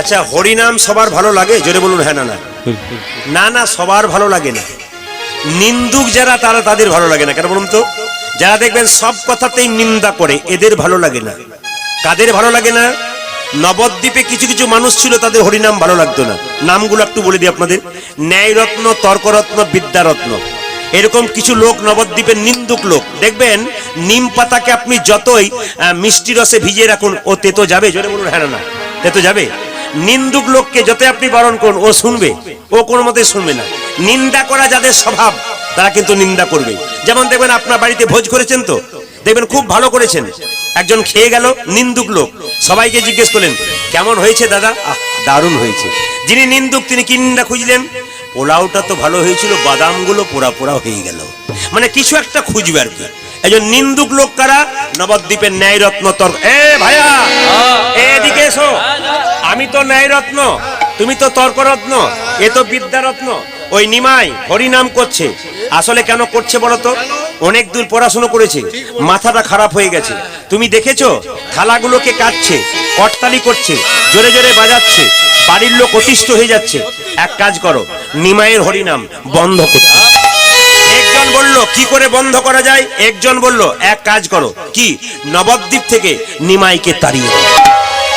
আচ্ছা, হরিনাম সবার ভালো লাগে? জোরে বলুন হ্যাঁ না না। না না, সবার ভালো লাগে না। নিন্দুক যারা তারা, তাদের ভালো লাগে না। কেন বলুন তো? যারা দেখবেন সব কথাতেই নিন্দা করে, এদের ভালো লাগে না। কাদের ভালো লাগে না? নবদ্বীপে কিছু কিছু মানুষ ছিল, তাদের হরিনাম ভালো লাগতো না। নামগুলো একটু বলে দিই আপনাদের। ন্যায়রত্ন, তর্করত্ন, বিদ্যারত্ন, এরকম কিছু লোক নবদ্বীপের নিন্দুক লোক। দেখবেন নিম পাতাকে আপনি যতই মিষ্টি রসে ভিজিয়ে রাখুন, ও তেতো যাবে? জোরে বলুন হ্যাঁ না। তেতো যাবে। নিন্দুক লোককে যতই আপনি বারণ করুন, ও শুনবে? ও কোনো মতে শুনবে না। নিন্দা করা যাদের স্বভাব, তারা কিন্তু নিন্দা করবে। যেমন দেখবেন আপনার বাড়িতে ভোজ করেছেন, তো দেখবেন খুব ভালো করেছেন, একজন খেয়ে গেল, নিন্দুক লোক, সবাইকে জিজ্ঞেস করলেন কেমন হয়েছে দাদা? দারুণ হয়েছে। যিনি নিন্দুক তিনি কি নিন্দা খুঁজলেন? পোলাওটা তো ভালো হয়েছিল, বাদামগুলো পোড়া পোড়া হয়ে গেল। মানে কিছু একটা খুঁজবে আর কি। একজন নিন্দুক লোক কারা? নবদ্বীপের ন্যায়রত্ন তর্ক। এ ভাইয়া, এদিকে এসো। আমি তো ন্যায়রত্ন, তুমি তো তর্করত্ন, এ তো বিদ্যারত্ন। ওই নিমাই হরিনাম করছে, আসলে কেন করছে বলো তো? অনেক দূর পড়াশোনা করেছে, মাথাটা খারাপ হয়ে গেছে। তুমি দেখেছো থালাগুলোকে কাটছে, করতালি করছে, জোরে জোরে বাজাচ্ছে, বাড়ির লোক অতিষ্ঠ হয়ে যাচ্ছে। এক কাজ করো, নিমাইয়ের হরিনাম বন্ধ করতে। একজন বলল কি করে বন্ধ করা যায়? একজন বলল এক কাজ করো, কি? নবদ্বীপ থেকে নিমাইকে তাড়িয়ে দাও।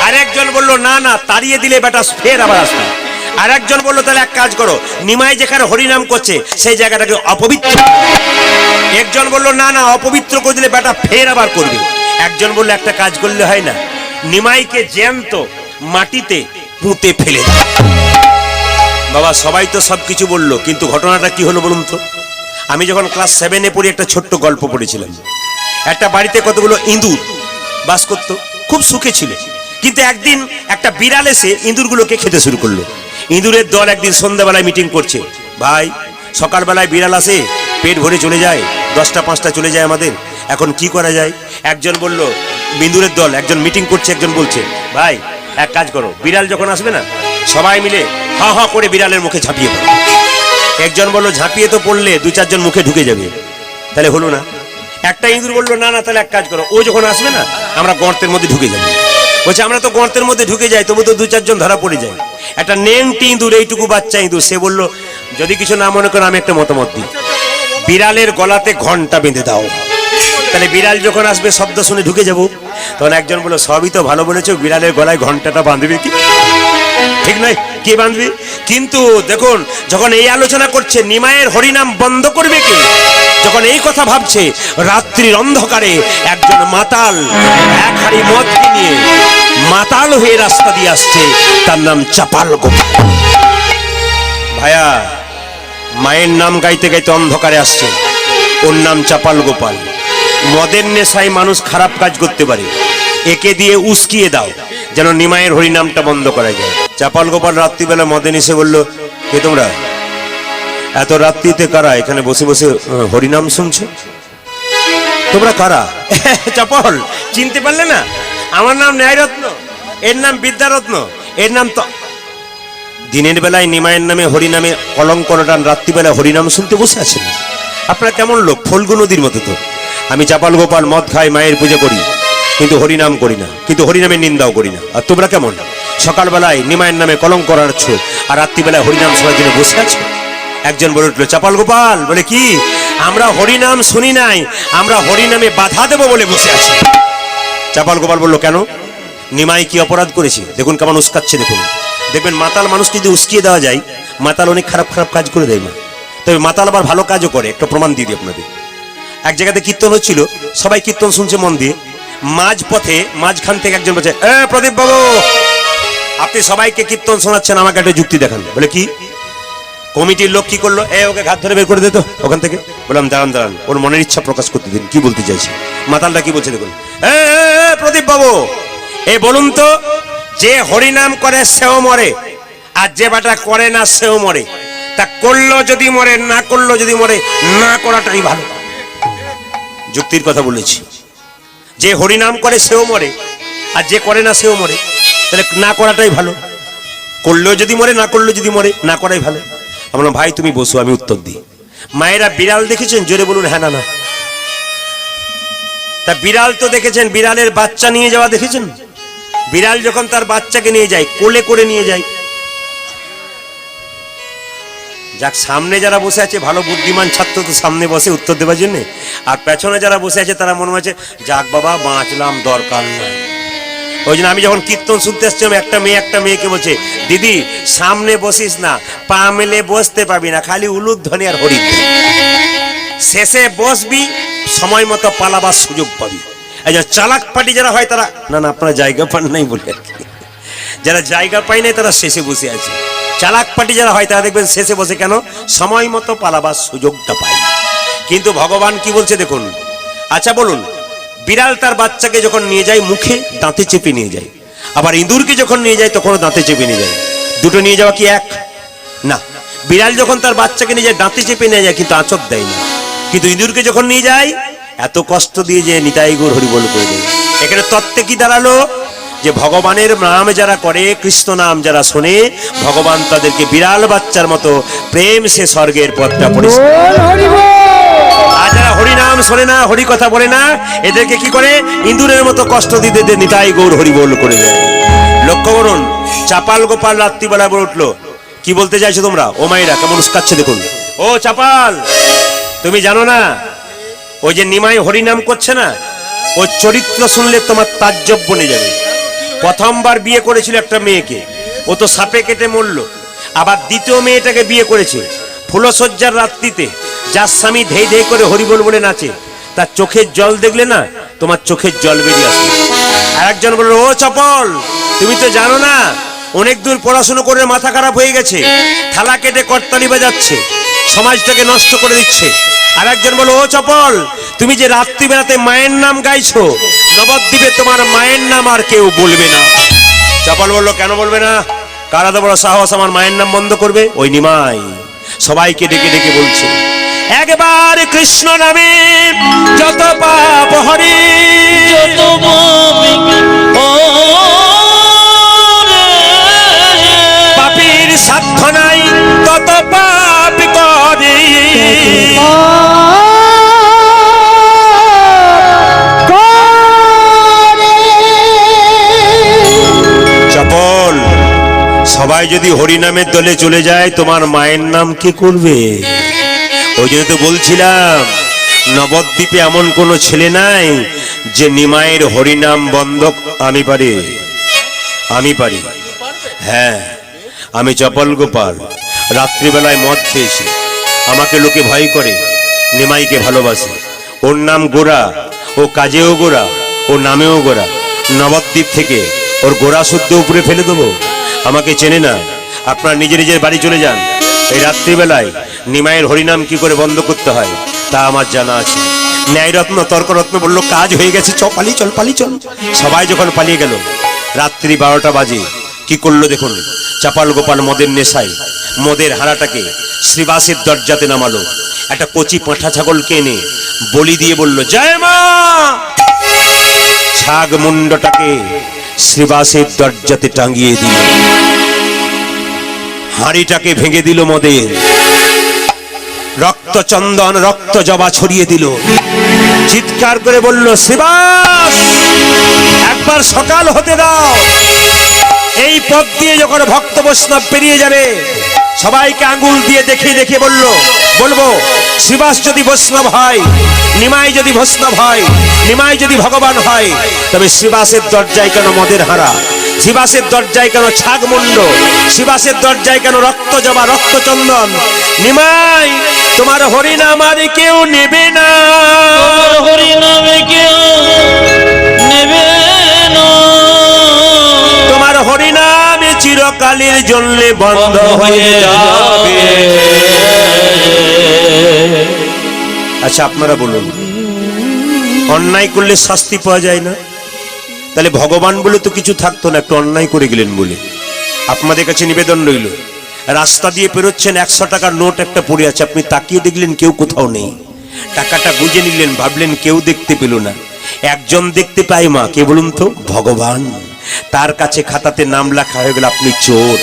আরেকজন বলল না না, তাড়িয়ে দিলে বেটা ফের আবার আসবে। আর একজন বললো তাহলে এক কাজ করো, নিমাই যেখানে হরিনাম করছে সেই জায়গাটাকে অপবিত্র। একজন বললো না না, অপবিত্র করে দিলে বেটা ফের আবার করবে। একজন বললো একটা কাজ করলে হয় না, নিমাইকে জ্যান্ত মাটিতে পুঁতে ফেলে দাও। বাবা সবাই তো সবকিছু বললো, কিন্তু ঘটনাটা কি হলো বলুন তো? আমি যখন ক্লাস 7-এ পড়ি একটা ছোট্ট গল্প পড়েছিলাম। একটা বাড়িতে কতগুলো ইঁদুর বাস করতো, খুব সুখে ছিল। কিন্তু একদিন একটা বিড়াল এসে ইঁদুরগুলোকে খেতে শুরু করলো। ইঁদুরের দল একদিন সন্ধ্যাবেলায় মিটিং করছে। ভাই, সকালবেলায় বিড়াল আসে, পেট ভরে চলে যায়, 10টা 5টা চলে যায় আমাদের, এখন কি করা যায়? একজন বলল, ইঁদুরের দল একজন মিটিং করছে, একজন বলছে ভাই এক কাজ করো, বিড়াল যখন আসবে না সবাই মিলে হা হা করে বিড়ালের মুখে ঝাঁপিয়ে পড়ো। একজন বলল ঝাঁপিয়ে তো পড়লে 2-4 জন মুখে ঢুকে যাবে, তাহলে হলো না। একটা ইঁদুর বললো না না, তাহলে এক কাজ করো, ও যখন আসবে না আমরা গর্তের মধ্যে ঢুকে যাবো। বলছে আমরা তো গর্তের মধ্যে ঢুকে যাই, তবু তো 2-4 জন ধরা পড়ে যায়। একটা নেংটি ইঁদুর, এইটুকু বাচ্চা ইঁদুর, সে বলল যদি কিছু না মনে করো আমি একটা মতামত দিই, বিড়ালের গলাতে ঘন্টা বেঁধে দাও, তাহলে বিড়াল যখন আসবে শব্দ শুনে ঢুকে যাবো। তখন একজন বলল সবই তো ভালো বলেছো, বিড়ালের গলায় ঘন্টাটা বাঁধবে কি? ঠিক নয়, কে বাঁধবে? কিন্তু দেখুন যখন এই আলোচনা করছে নিমাইয়ের হরিনাম বন্ধ করবে কে, যখন এই কথা ভাবছে, রাত্রির অন্ধকারে একজন মাতাল এক হাড়ি মদ নিয়ে মাতাল হয়ে রাস্তা দিয়ে আসছে, তার নাম চাপাল গোপাল। ভাইয়া, মায়ের নাম গাইতে গাইতে অন্ধকারে আসছে, ওর নাম চাপাল গোপাল। মদের নেশায় মানুষ খারাপ কাজ করতে পারে, একে দিয়ে উস্কিয়ে দাও যেন নিমাইয়ের হরিনামটা বন্ধ করা যায়। চাপাল গোপাল রাত্রিবেলা মদে এসে বলল, কে তোমরা? এত রাত্রিতে কারা এখানে বসে বসে হরিনাম শুনছো? তোমরা কারা? চাপাল চিনতে পারলে না? আমার নাম ন্যায়রত্ন, এর নাম বিদ্যারত্ন, এর নাম তো। দিনের বেলায় নিমাইয়ের নামে হরিনামে কলঙ্কটান, রাত্রিবেলায় হরিনাম শুনতে বসে আছেন। আপনারা কেমন লোক? ফল্গু নদীর মতো তো। আমি চাপাল গোপাল মদ খাই, মায়ের পুজো করি, কিন্তু হরিনাম করি না, কিন্তু হরিনামের নিন্দাও করি না। আর তোমরা কেমন? সকালবেলায় নিমাইয়ের নামে কলঙ্ক করাচ্ছ, আর রাত্রিবেলায় হরিনাম শোনার জন্য বসে আছো। একজন বলে উঠলো, চাপাল গোপাল বলে কি, আমরা হরিনাম শুনি নাই, আমরা হরিনামে বাধা দেব বলে বসে আছি। চাপাল গোপাল বললো কেন? নিমাই কি অপরাধ করেছে? দেখুন কেমন উস্কাচ্ছে, দেখুন। দেখবেন মাতাল মানুষকে যদি উস্কিয়ে দেওয়া যায়, মাতাল অনেক খারাপ খারাপ কাজ করে দেয় না, তবে মাতাল আবার ভালো কাজও করে। একটা প্রমাণ দিয়ে দিই আপনাদের। এক জায়গাতে কীর্তন হচ্ছিল, সবাই কীর্তন শুনছে মন দিয়ে। মাঝ পথে মাঝখান থেকে একজন বলছে, প্রদীপ বাবু, আপনি সবাইকে কীর্তন শোনাচ্ছেন, আমাকে একটা যুক্তি দেখান। বলে কি? কমিটির লোক কি করলো, ওকে ঘাত ধরে বের করে দিত ওখান থেকে। বললাম দাঁড়ান দাঁড়ান, ওর মনের ইচ্ছা প্রকাশ করতে দিন, কি বলতে চাইছে। মাতালটা কি বলছে দেখুন, প্রদীপ বাবু, বলুন তো, যে হরিনাম করে সেও মরে, আর যে বাটা করে না সেও মরে, তা করলো যদি মরে, না করলো যদি মরে, না করাটাই ভালো। যুক্তির কথা বলেছি। যে হরিনাম করে সেও মরে, আর যে করে না সেও মরে, তাহলে না করাটাই ভালো। করলেও যদি মরে, না করলেও যদি মরে, না করাই ভালো। আমরা ভাই তুমি বসো, আমি উত্তর দিই। মায়েরা বিড়াল দেখেছেন? জোরে বলুন হ্যাঁ না না। তা বিড়াল তো দেখেছেন, বিড়ালের বাচ্চা নিয়ে যাওয়া দেখেছেন? বিড়াল যখন তার বাচ্চাকে নিয়ে যায় কোলে করে নিয়ে যায়। যাক, সামনে যারা বসে আছে ভালো বুদ্ধিমান ছাত্র তো সামনে বসে উত্তর দেওয়ার জন্য, আর পেছনে যারা বসে আছে তারা মনে হচ্ছে যাক বাবা বাঁচলাম, দরকার নয়। ওই জন্য আমি যখন কীর্তন শুনতে আসছিলাম একটা মেয়েকে বলছে, দিদি সামনে বসিস না, পা মেলে বসতে পাবি না, খালি উলুধ্বনি আর হরিধ্বনি, শেষে বসবি সময় মতো পালাবার সুযোগ পাবি। এই যে চালাক পাটি যারা হয় তারা না আপনারা জায়গা পান নাই বলে আর কি, যারা জায়গা পায় নাই তারা শেষে বসে আছে। চালাক পাটি যারা হয় তারা দেখবেন শেষে বসে, কেন? সময় মতো পালাবার সুযোগটা পায়। কিন্তু ভগবান কি বলছে দেখুন। আচ্ছা বলুন, বিড়াল তার বাচ্চাকে যখন নিয়ে যায় মুখে দাঁতে চেপে নিয়ে যায়, আবার ইঁদুরকে যখন নিয়ে যায় তখনও দাঁতে চেপে নিয়ে যায়। দুটো নিয়ে যাওয়া কি এক? না। বিড়াল যখন তার বাচ্চাকে নিয়ে যায় দাঁতে চেপে নিয়ে যায়, কিন্তু আঁচড় দেয় না। কিন্তু ইঁদুরকে যখন নিয়ে যায় এত কষ্ট দিয়ে যে নিতাই গৌর হরি বল করে দেয়। এখানে তত্ত্বে কি দাঁড়ালো? যে ভগবানের নাম যারা করে, কৃষ্ণ নাম যারা শোনে, ভগবান তাদেরকে বিড়াল বাচ্চার মতো প্রেম সে স্বর্গের পথটা পরিষ্কার। আর যারা হরি নাম শোনে না, হরি কথা বলে না, এদেরকে কি করে? ইঁদুরের মতো কষ্ট দিতে নিতাই গৌর হরি বল করে দেয়। লক্ষ্য করুন, চাপাল গোপাল রাত্রিবেলা বলে উঠলো, কি বলতে চাইছো তোমরা? ও মায়েরা কেমন উস্কাচ্ছে দেখুন। ও চাপাল, তুমি জানো না ওই যে নিমাই হরিনাম করছে না, ওর চরিত্র শুনলে তোমার তাজ্জব বনে যাবে। প্রথমবার বিয়ে করেছিল একটা মেয়েকে, ও তো সাপে কেটে মরল। আবার দ্বিতীয় মেয়েটাকে বিয়ে করেছে ফুলসজ্জার রাত্রিতে, যার স্বামী ধেই ধেই করে হরিবল বলে নাচে, তার চোখের জল দেখলে না তোমার চোখের জল বেরিয়ে আসবে। আর একজন বলল, ও চপল তুমি তো জানো না অনেক দূর পড়াশুনো করে মাথা খারাপ হয়ে গেছে, থালা কেটে করতালি বাজাচ্ছে, সমাজটাকে নষ্ট করে দিচ্ছে। আর একজন বলো, ও চপল তুমি যে রাত্রিবেলাতে মায়ের নাম গাইছো, নবদ্বীপে তোমার মায়ের নাম আর কেউ বলবে না। চপল বললো, কেন বলবে না? কারা তো বড় সাহস আমার মায়ের নাম বন্ধ করবে? ওই নিমাই সবাইকে ডেকে ডেকে বলছে, একবার কৃষ্ণ নামে যত পাপ হরি, যত পাপীর সাধ্য নাই তত পাপ করে। চপল, সবাই যদি হরিনামের দলে চলে যায় তোমার মায়ের নাম কে করবে? ওই জন্য তো বলছিলাম নবদ্বীপে এমন কোনো ছেলে নাই যে নিমাইয়ের হরিনাম বন্ধ। আমি পারি, আমি পারি। হ্যাঁ, আমি চপল গোপাল রাত্রিবেলায় মদ খেয়েছি, আমাকে লোকে ভয় করে, নিমাইকে ভালোবাসে। ওর নাম গোরা, ও কাজেও গোরা, ও নামেও গোরা। নবদ্বীপ থেকে ওর গোরা শুদ্ধ উপরে ফেলে দেবো? আমাকে চেনে না। আপনার নিজের নিজের বাড়ি চলে যান, এই রাত্রিবেলায় নিমাইয়ের হরিনাম কি করে বন্ধ করতে হয় তা আমার জানা আছে। ন্যায়রত্ন তর্করত্ন বললো, কাজ হয়ে গেছে, চ পালিয়ে চল, পালিয়ে চল। সবাই যখন পালিয়ে গেল, রাত্রি 12টা বাজে, কি করলো দেখুন। চাপাল গোপাল মদের নেশায় মদের হাড়াটাকে শ্রীবাসের দরজাতে নামালো। একটা কচি পাঁঠা ছাগলকে এনে বলি দিয়ে বলল, জয় মা। ছাগ মুন্ডটাকে শ্রীবাসের দরজাতে টাঙিয়ে দিল, হাঁড়িটাকে ভেঙে দিল মদের, রক্ত চন্দন রক্ত জবা ছড়িয়ে দিল, চিৎকার করে বলল, শ্রীবাস একবার সকাল হতে দাও। এই পথ দিয়ে যখন ভক্ত বৈষ্ণব পেরিয়ে যাবে সবাইকে আঙ্গুল দিয়ে দেখিয়ে দেখিয়ে বলবো, শ্রীবাস যদি বৈষ্ণব হয়, নিমাই যদি বৈষ্ণব হয়, নিমাই যদি ভগবান হয়, তবে শ্রীবাসের দরজায় কেন মদের হাড়া, শ্রীবাসের দরজায় কেন ছাগমুন্ড, শ্রীবাসের দরজায় কেন রক্ত জবা রক্ত চন্দন? নিমাই তোমার হরিনাম আর কেউ নেবে না, তোমার হরিনামে কেউ নেবে না, তোমার হরিনামে চিরকালের জন্য বন্ধ হয়ে যাবে। আচ্ছা আপনারা বলুন, অন্যায় করলে শাস্তি পাওয়া যায় না? তাহলে ভগবান বলে তো কিছু থাকতো না, একটু অন্যায় করে গেলেন বলে। আপনাদের কাছে নিবেদন রইল, রাস্তা দিয়ে পেরোচ্ছেন, 100 টাকার নোট একটা পড়ে আছে, আপনি তাকিয়ে দেখলেন কেউ কোথাও নেই, টাকাটা বুঝে নিলেন, ভাবলেন কেউ দেখতে পেল না। একজন দেখতে পায় মা, কে বলুন তো? ভগবান। তার কাছে খাতাতে নাম লেখা হয়ে গেল আপনি চোর।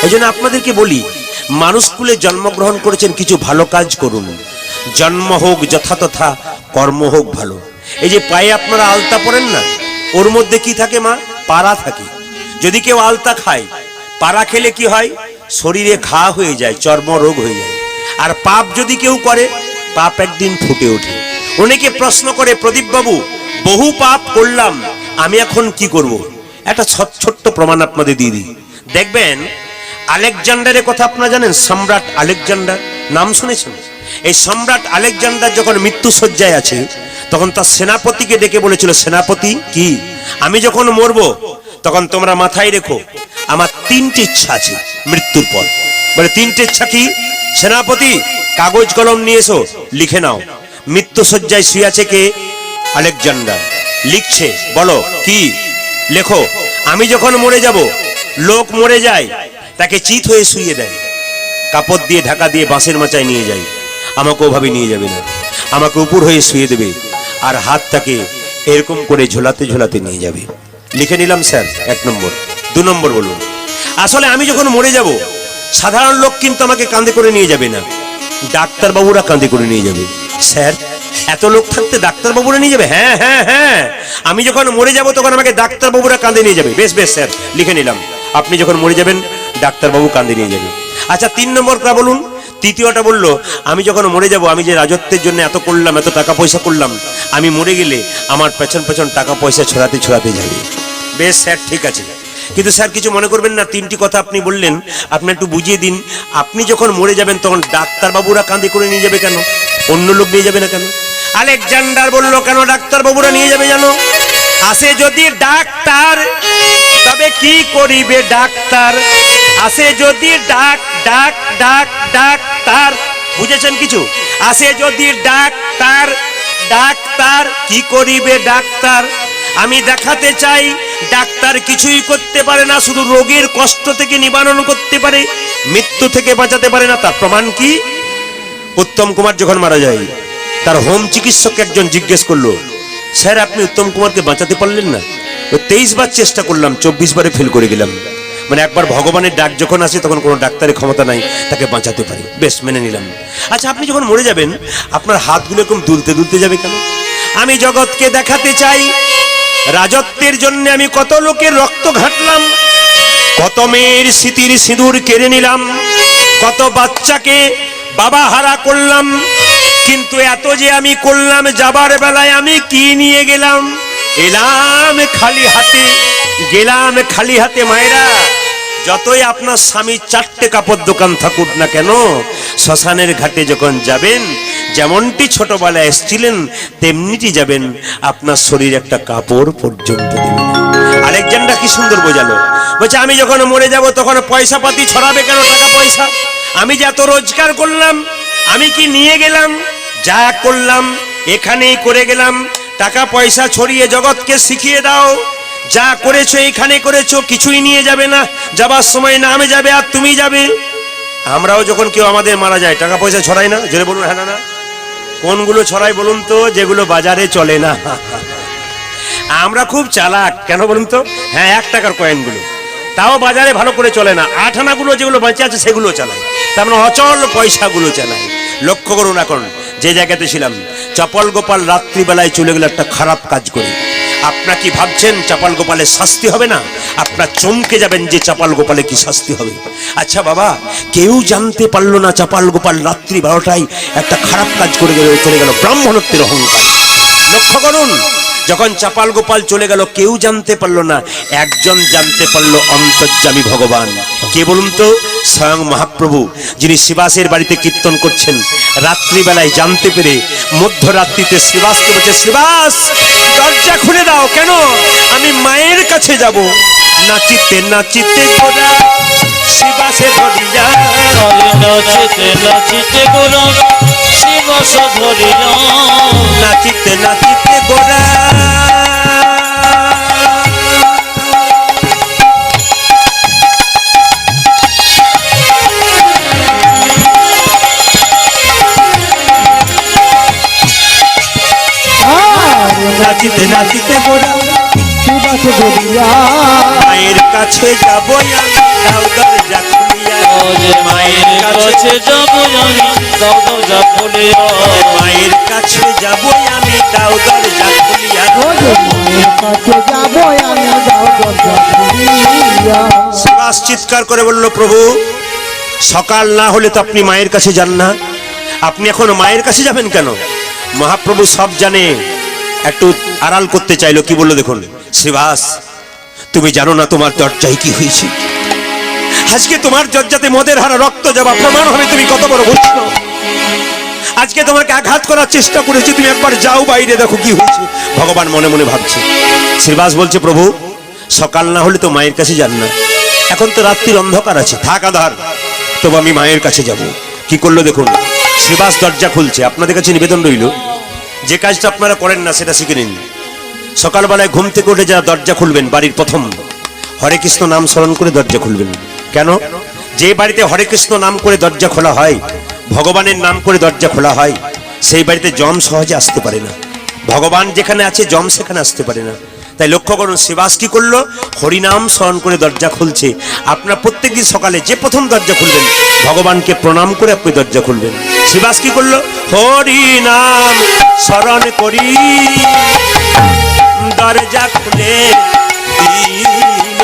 এই জন্য আপনাদেরকে বলি, মানুষ কুলে জন্মগ্রহণ করেছেন, কিছু ভালো কাজ করুন। জন্ম হোক যথাতথা, কর্ম হোক ভালো। এই যে পায়ে আপনারা আলতা পরেন না, ওর মধ্যে কি থাকে মা? পারা থাকে। যদি কেউ আলতা খায়, পারা খেলে কি হয়? শরীরে ঘা হয়ে যায়, চর্মরোগ হয়ে যায়। আর পাপ যদি কেউ করে, পাপ একদিন ফুটে ওঠে। অনেকে প্রশ্ন করে, প্রদীপ বাবু বহু পাপ করলাম, আমি এখন কি করব? একটা ছোট্ট প্রমাণ আপনাদের দিয়ে দিই। দেখবেন আলেকজান্ডারের কথা আপনারা জানেন? সম্রাট আলেকজান্ডার নাম শুনেছেন? এই সম্রাট আলেকজান্ডার যখন মৃত্যু শয্যায় আছে, তখন তার সেনাপতিকে ডেকে বলেছিল, সেনাপতি কি আমি যখন মরবো, তখন তোমরা মাথায় রেখো আমার তিনটে ইচ্ছা আছে মৃত্যুর পর। বলে তিনটে ইচ্ছা কি? সেনাপতি কাগজ কলম নিয়ে এসো, লিখে নাও। মৃত্যু শয্যায় শুয়ে আছে কে? আলেকজান্ডার। লিখছে, বলো কি? লেখো, আমি যখন মরে যাব, লোক মরে যায় তাকে চিত হয়ে শুয়ে দেয়, কাপড় দিয়ে ঢাকা দিয়ে বাঁশের মাচায় নিয়ে যায়। আমাকে ওভাবে নিয়ে যাবে না, আমাকে উপর হয়ে শুয়ে দেবে, আর হাতটাকে এরকম করে ঝোলাতে ঝোলাতে নিয়ে যাবে। লিখে নিলাম স্যার, 1 নম্বর। 2 নম্বর বলুন, আসলে আমি যখন মরে যাব, সাধারণ লোক কিন্তু আমাকে কাঁধে করে নিয়ে যাবে না, ডাক্তারবাবুরা কাঁধে করে নিয়ে যাবে। স্যার এত লোক থাকতে ডাক্তারবাবুরা নিয়ে যাবে? হ্যাঁ হ্যাঁ হ্যাঁ, আমি যখন মরে যাব তখন আমাকে ডাক্তারবাবুরা কাঁধে নিয়ে যাবে। বেশ বেশ স্যার, লিখে নিলাম, আপনি যখন মরে যাবেন ডাক্তারবাবু কাঁধে নিয়ে যাবে। আচ্ছা 3 নম্বরটা বলুন। তৃতীয়টা বললো, আমি যখন মরে যাব, আমি যে রাজত্বের জন্য এত করলাম, এত টাকা পয়সা করলাম, আমি মরে গেলে আমার পেছন পেছন টাকা পয়সা ছড়াতে ছড়াতে যাবে। বেশ স্যার, ঠিক আছে, কিন্তু স্যার কিছু মনে করবেন না, 3টি কথা আপনি বললেন, আপনি একটু বুঝিয়ে দিন। আপনি যখন মরে যাবেন তখন ডাক্তারবাবুরা কাঁধে করে নিয়ে যাবে কেন? অন্য লোক নিয়ে যাবে না কেন? আলেকজান্ডার বলল, কেন ডাক্তারবাবুরা নিয়ে যাবে জানো? আসে যদি ডাক্তার, তবে কি করিবে ডাক্তার? আসে যদি ডাক্তার, বুঝেছেন কিছু? আসে যদি ডাক্তার, কি করিবে ডাক্তার? আমি দেখাতে চাই ডাক্তার কিছুই করতে পারে না, শুধু রোগীর কষ্ট থেকে নিবারণ করতে পারে, মৃত্যু থেকে বাঁচাতে পারে না। তার প্রমাণ কি? উত্তম কুমার যখন মারা যায়, তার হোম চিকিৎসক একজন জিজ্ঞেস করলো, স্যার আপনি উত্তম কুমারকে বাঁচাতে পারলেন না? 23 বার চেষ্টা করলাম, 24 বারে ফেল করে গেলাম। মানে একবার ভগবানের ডাক যখন আসে, তখন কোনো ডাক্তারের ক্ষমতা নাই তাকে বাঁচাতে পারে। বেশ, মেনে নিলাম। আচ্ছা আপনি যখন মরে যাবেন, আপনার হাতগুলো এরকম দুলতে দুলতে যাবে কেন? আমি জগৎকে দেখাতে চাই, রাজত্বের জন্য আমি কত লোকের রক্ত ঘাটলাম, কত মেয়ের স্মৃতির সিঁদুর কেড়ে নিলাম, কত বাচ্চাকে বাবা হারা করলাম, কিন্তু এত যে আমি করলাম, যাবার বেলায় আমি কি নিয়ে গেলাম? এলাম খালি হাতে, গেলাম খালি হাতে। মায়েরা, যতই আপনার স্বামী 4টে কাপড় দোকান থাকুক না কেন, শ্মশানের ঘাটে যখন যাবেন, যেমনটি ছোটবেলায় এসেছিলেন তেমনিটি যাবেন, আপনার শরীর একটা কাপড় পর্যন্ত দেবে না। আলেকজান্ডার কি সুন্দর বোঝালো, বলছে আমি যখন মরে যাব তখন পয়সা পাতি ছড়াবে কেন? টাকা পয়সা আমি যে এত রোজগার করলাম, আমি কি নিয়ে গেলাম? যা করলাম এখানেই করে গেলাম। টাকা পয়সা ছড়িয়ে জগৎকে শিখিয়ে দাও, যা করেছো এখানে করেছো, কিছুই নিয়ে যাবে না, যাবার সময় নামে যাবে আর তুমি যাবে। আমরাও যখন কেউ আমাদের মারা যায়, টাকা পয়সা ছড়াই না? জোরে বলুন হ্যাঁ না? কোনগুলো ছড়াই বলুন তো? যেগুলো বাজারে চলে না। আমরা খুব চালাক, কেন বলুন তো? হ্যাঁ, 1 টাকার কয়েনগুলো, তাও বাজারে ভালো করে চলে না। 8 আনাগুলো যেগুলো বাঁচে আছে সেগুলো চালায়, তার মানে অচল পয়সাগুলো চালায়। লক্ষ্য করুন, এখন যে জায়গাতে ছিলাম, চপল গোপাল রাত্রিবেলায় চলে গেল একটা খারাপ কাজ করে। আপনারা কি ভাবছেন চপল গোপালের শাস্তি হবে না? আপনারা চমকে যাবেন যে চপল গোপালে কি শাস্তি হবে। আচ্ছা বাবা, কেউ জানতে পারলো না চপল গোপাল রাত্রি 12টায় একটা খারাপ কাজ করে চলে গেল, ব্রাহ্মণত্বের অহংকার। লক্ষ্য করুন, যখন চপল গোপাল চলে গেল কেউ জানতে পারলো না, একজন জানতে পারলো, অন্তর্যামী ভগবান। কে বলুন তো? স্বয়ং মহাপ্রভু, যিনি শ্রীবাসের বাড়িতে কীর্তন করছেন। রাত্রিবেলায় জানতে পেরে মধ্যরাত্রিতে শ্রীবাসকে বলছে, শ্রীবাস দরজা খুলে দাও। কেন? আমি মায়ের কাছে যাব। নাচিতে নাচিতে গোরা শ্রীবাসে ধরিয়া, নাচিতে নাচিতে গোরা শ্রীবাস ধরিয়া, নাচিতে নাচিতে গোরা নাচিতে নাচিতে গোরা শ্রীবাসে ধরিয়া, মায়ের কাছে যাব আমি, দাও দরজা খুলিয়া। মায়ের কাছে যাব আমি, দাও দরজা খুলিয়া। মায়ের কাছে যাব আমি, দাও দরজা খুলিয়া। কাছে যাবো আমি দাও দরজা খুলিয়া। শ্রীবাস চিৎকার করে বলল, প্রভু সকাল না হলে তো আপনি মায়ের কাছে যান না, আপনি এখন মায়ের কাছে যাবেন কেন? মহাপ্রভু সব জানে, একটু আড়াল করতে চাইলো। কি বললো দেখুন, শ্রীবাস তুমি জানো না তোমার দরজায় কি হয়েছে? আজকে তোমার দরজাতে মদের হারা রক্ত যাওয়া প্রমাণ হবে তুমি কত বড় বৈষ্ণব। আজকে তোমাকে আঘাত করার চেষ্টা করেছে, তুমি একবার যাও বাইরে দেখো কি হয়েছে। ভগবান মনে মনে ভাবছে। শ্রীবাস বলছে, প্রভু সকাল না হলে তো মায়ের কাছে যান না, এখন তো রাত্রির অন্ধকার আছে, থাক আধার, তবু আমি মায়ের কাছে যাব। কি করলো দেখুন, শ্রীবাস দরজা খুলছে। আপনাদের কাছে নিবেদন রইল, যে কাজটা আপনারা করেন না সেটা শিখে নিন। সকালবেলায় ঘুম থেকে উঠে যারা দরজা খুলবেন, বাড়ির প্রথম হরে কৃষ্ণ নাম স্মরণ করে দরজা খুলবেন। কেন? যে বাড়িতে হরে কৃষ্ণ নাম করে দরজা খোলা হয়, ভগবানের নাম করে দরজা খোলা হয়, সেই বাড়িতে যম সহজে আসতে পারে না। ভগবান যেখানে আছে যম সেখানে আসতে পারে না। তাই লক্ষ্য করুন, শ্রীবাস কি করলো, হরিনাম স্মরণ করে দরজা খুলছে। আপনার প্রত্যেকদিন সকালে যে প্রথম দরজা খুলবেন, ভগবানকে প্রণাম করে আপনি দরজা খুলবেন। শ্রীবাস কি করলো, হরিনাম স্মরণ করি দরজা খুলে দিল।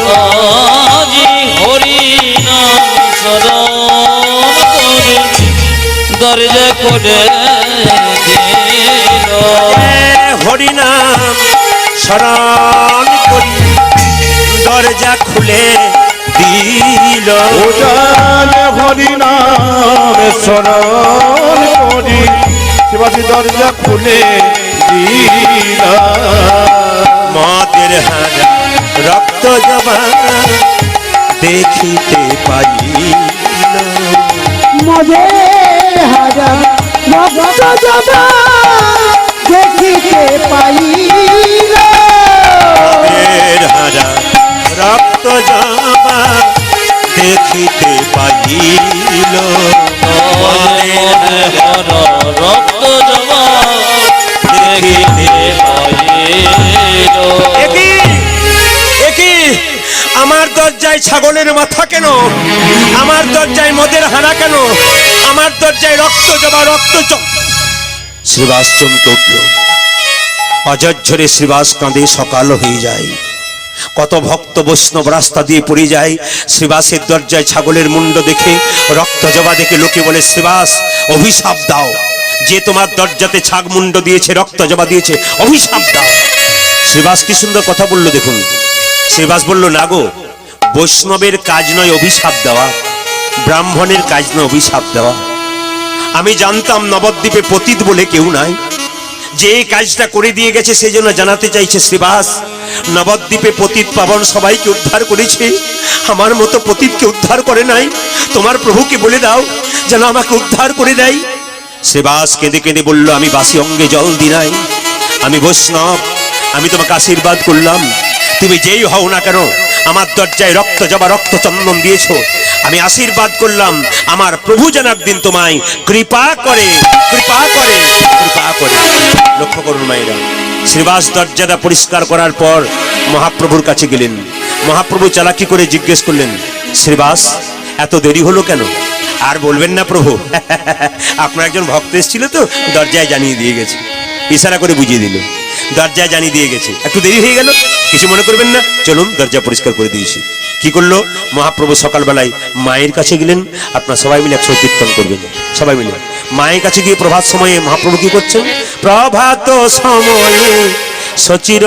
হরি নাম স্মরণ করে দরজা খুলে দিল। হরিনাম স্মরণ করি দরজা খুলে দিল। হরিনাম স্মরণ করি শিবাজি দরজা খুলে দিল। মদের হারা রক্ত জবা দেখিতে পাইল। মদের হারা রক্ত জবা দেখিতে পাইল। মদের হারা রক্ত জবা দেখিতে পাইল। রক্ত জবা দেখিতে পাইল। আমার দরজায় ছাগলের মাথা কেন? আমার দরজায় মদের হানা কেন? আমার দরজায় রক্ত জবা রক্ত। শ্রীবাস চমকে উঠল। অজস্রে শ্রীবাস কাঁদে, সকাল হয়ে যায়। কত ভক্ত বৈষ্ণব রাস্তা দিয়ে পড়ে যায়। শ্রীবাসের দরজায় ছাগলের মুন্ড দেখে, রক্ত জবা দেখে লোকে বলে, শ্রীবাস অভিশাপ দাও, যে তোমার দরজাতে ছাগ মুন্ড দিয়েছে, রক্ত জবা দিয়েছে, অভিশাপ দাও। শ্রীবাস কি সুন্দর কথা বললো দেখুন। শ্রীবাস বলল, না গো, বৈষ্ণবের কাজ নয় অভিশাপ দেওয়া, ব্রাহ্মণের কাজ নয় অভিশাপ দেওয়া। আমি জানতাম নবদ্বীপে পতিত বলে কেউ নাই, যে কাজটা করে দিয়ে গেছে সেই জন্য জানাতে চাইছে শ্রীবাস, নবদ্বীপে পতিত পাবন সবাইকে উদ্ধার করেছে, আমার মতো পতিতকে উদ্ধার করে নাই। তোমার প্রভুকে বলে দাও যেন আমাকে উদ্ধার করে দেয়। শ্রীবাস কেঁদে কেঁদে বলল, আমি বাসি অঙ্গে জল দি নাই, আমি বৈষ্ণব, আমি তোমাকে আশীর্বাদ করলাম, তুমি যেই হও না কেন, আমার দরজায় রক্ত জবা রক্ত চন্দন দিয়েছো, আমি আশীর্বাদ করলাম আমার প্রভু যেন একদিন তোমায় কৃপা করে, কৃপা করে, কৃপা করে। লক্ষ্য করুন মায়েরা, শ্রীবাস দরজাটা পরিষ্কার করার পর মহাপ্রভুর কাছে গেলেন। মহাপ্রভু চালাকি করে জিজ্ঞেস করলেন, শ্রীবাস এত দেরি হলো কেন? আর বলবেন না প্রভু, আপনার একজন ভক্ত এসেছিল তো দরজায় জানিয়ে দিয়ে গেছে, ইশারা করে বুঝিয়ে দিল, দরজায় জানিয়ে দিয়ে গেছে, একটু দেরি হয়ে গেল, কিছু মনে করবেন না, চলুন দরজা পরিষ্কার করে দিয়েছি। কি করলো মহাপ্রভু, সকালবেলায় মায়ের কাছে গেলেন। আপনারা সবাই মিলে একশো কীর্তন করবেন, সবাই মিলে মায়ের কাছে গিয়ে প্রভাত সময়ে মহাপ্রভু কি করছেন, প্রভাত সময়ে সচির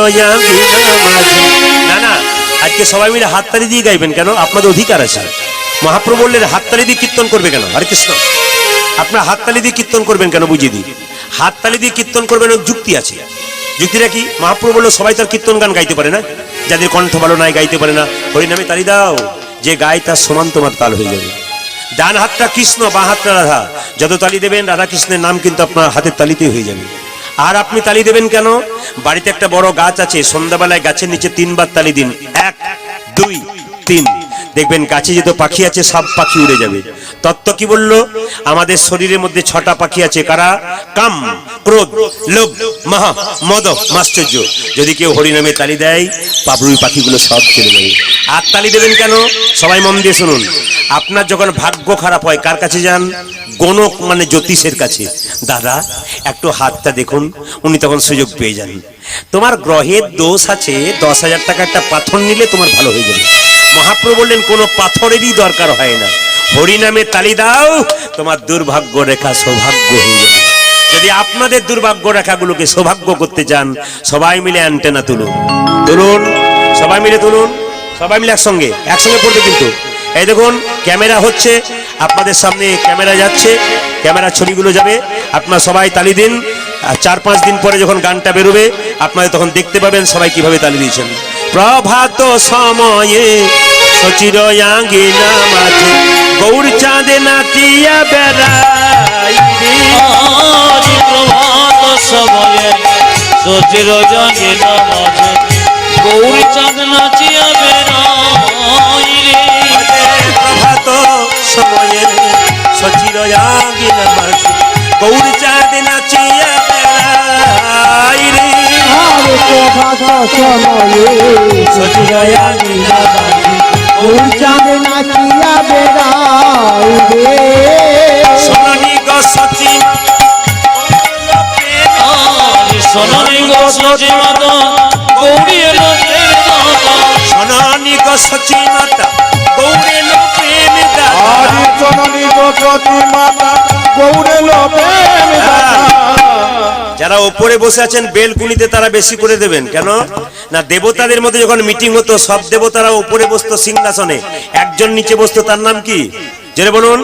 না না, আজকে সবাই মিলে হাততালি দিয়ে গাইবেন। কেন? আপনাদের অধিকার আছে। মহাপ্রভু বললেন হাততালি দিয়ে কীর্তন করবে কেন? হরে কৃষ্ণ, আপনারা হাততালি দিয়ে কীর্তন করবেন কেন বুঝিয়ে দিই। হাততালি দিয়ে কীর্তন করবেন যুক্তি আছে। যুক্তিটা কি? মহাপ্রভু বললো সবাই তার কীর্তন গান গাইতে পারে না, যাদের কণ্ঠ ভালো নাই গাইতে পারে না, হরিনামে তালি দাও, যে গায় তার সমান তোমার তাল হয়ে যাবে। ডান হাতটা কৃষ্ণ, বাঁ হাতটা রাধা, যত তালি দেবেন রাধা কৃষ্ণের নাম কিন্তু আপনার হাতের তালিতেই হয়ে যাবে। আর আপনি তালি দেবেন কেন? বাড়িতে একটা বড় গাছ আছে, সন্ধ্যাবেলায় গাছের নিচে 3 বার তালি দিন, 1 2 3, দেখবেন গাছে যত পাখি আছে সব পাখি উড়ে যাবে। তত্ত্ব কি বললো? আমাদের শরীরের মধ্যে 6টা পাখি আছে, কারা? কাম, ক্রোধ, লোভ, মোহ, মদ, মাশ্চর্য। যদি কেউ হরিনামে তালি দেয়, পাবরুই পাখিগুলো সব চলে যাবে। আর তালি দেবেন কেন? সবাই মন দিয়ে শুনুন। আপনার যখন ভাগ্য খারাপ হয় কার কাছে যান? গণক মানে জ্যোতিষের কাছে। দাদা একটু হাতটা দেখুন, উনি তখন সুযোগ পেয়ে যান। তোমার গ্রহের দোষ আছে, 10,000 টাকা একটা পাথর নিলে তোমার ভালো হয়ে যাবে। মহাপ্রভু বললেন কোনো পাথরেরই দরকার হয় না, হরিনামে তালি দাও, তোমার দুর্ভাগ্য রেখা সৌভাগ্য হয়ে যাবে। যদি আপনাদের দুর্ভাগ্য রেখাগুলোকে সৌভাগ্য করতে চান, সবাই মিলে অ্যান্টেনা তুলুন, তুলুন, সবাই মিলে তুলুন, সবাই মিলে একসঙ্গে পড়বে কিন্তু। এই দেখুন ক্যামেরা হচ্ছে, আপনাদের সামনে ক্যামেরা যাচ্ছে, ক্যামেরা ছবিগুলো যাবে, আপনারা সবাই তালি দিন। আর 4-5 দিন পরে যখন গানটা বেরোবে আপনারা তখন দেখতে পাবেন সবাই কিভাবে তালি দিয়েছেন। প্রভাত সময়ে সচির আঙ্গিনা মাঝে গৌর চাঁদে নাচিয়া বেড়াই রে। আজ প্রভাত সময়ে সচির আঙ্গিনা মাঝে গৌর চাঁদ নাচিয়া বেড়াই রে। প্রভাত সময়ে সচির আঙ্গিনা মাঝে গৌর চাঁদ নাচিয়া বেড়াই রে। আরে প্রভাত সময়ে সচির আঙ্গিনা মাঝে ওই চাঁদ নাচিয়া বেড়াই রে। সোনালী গো সচি সোনালী গো সচি মাতা গৌরী এলো প্রেম দাতা। সোনালী গো সচি মাতা গৌরে লো প্রেম দাতা। আরে জননী গো সতী মাতা গৌরে লো প্রেম দাতা। যারা ওপরে বসে আছেন বেলকুনিতে তারা বেশি করে দেবেন, কেন না দেবতাদের মধ্যে যখন মিটিং হতো সব দেবতারা উপরে বসতো সিংহাসনে, একজন নিচে বসতো, তার নাম কি জেনে বলুন?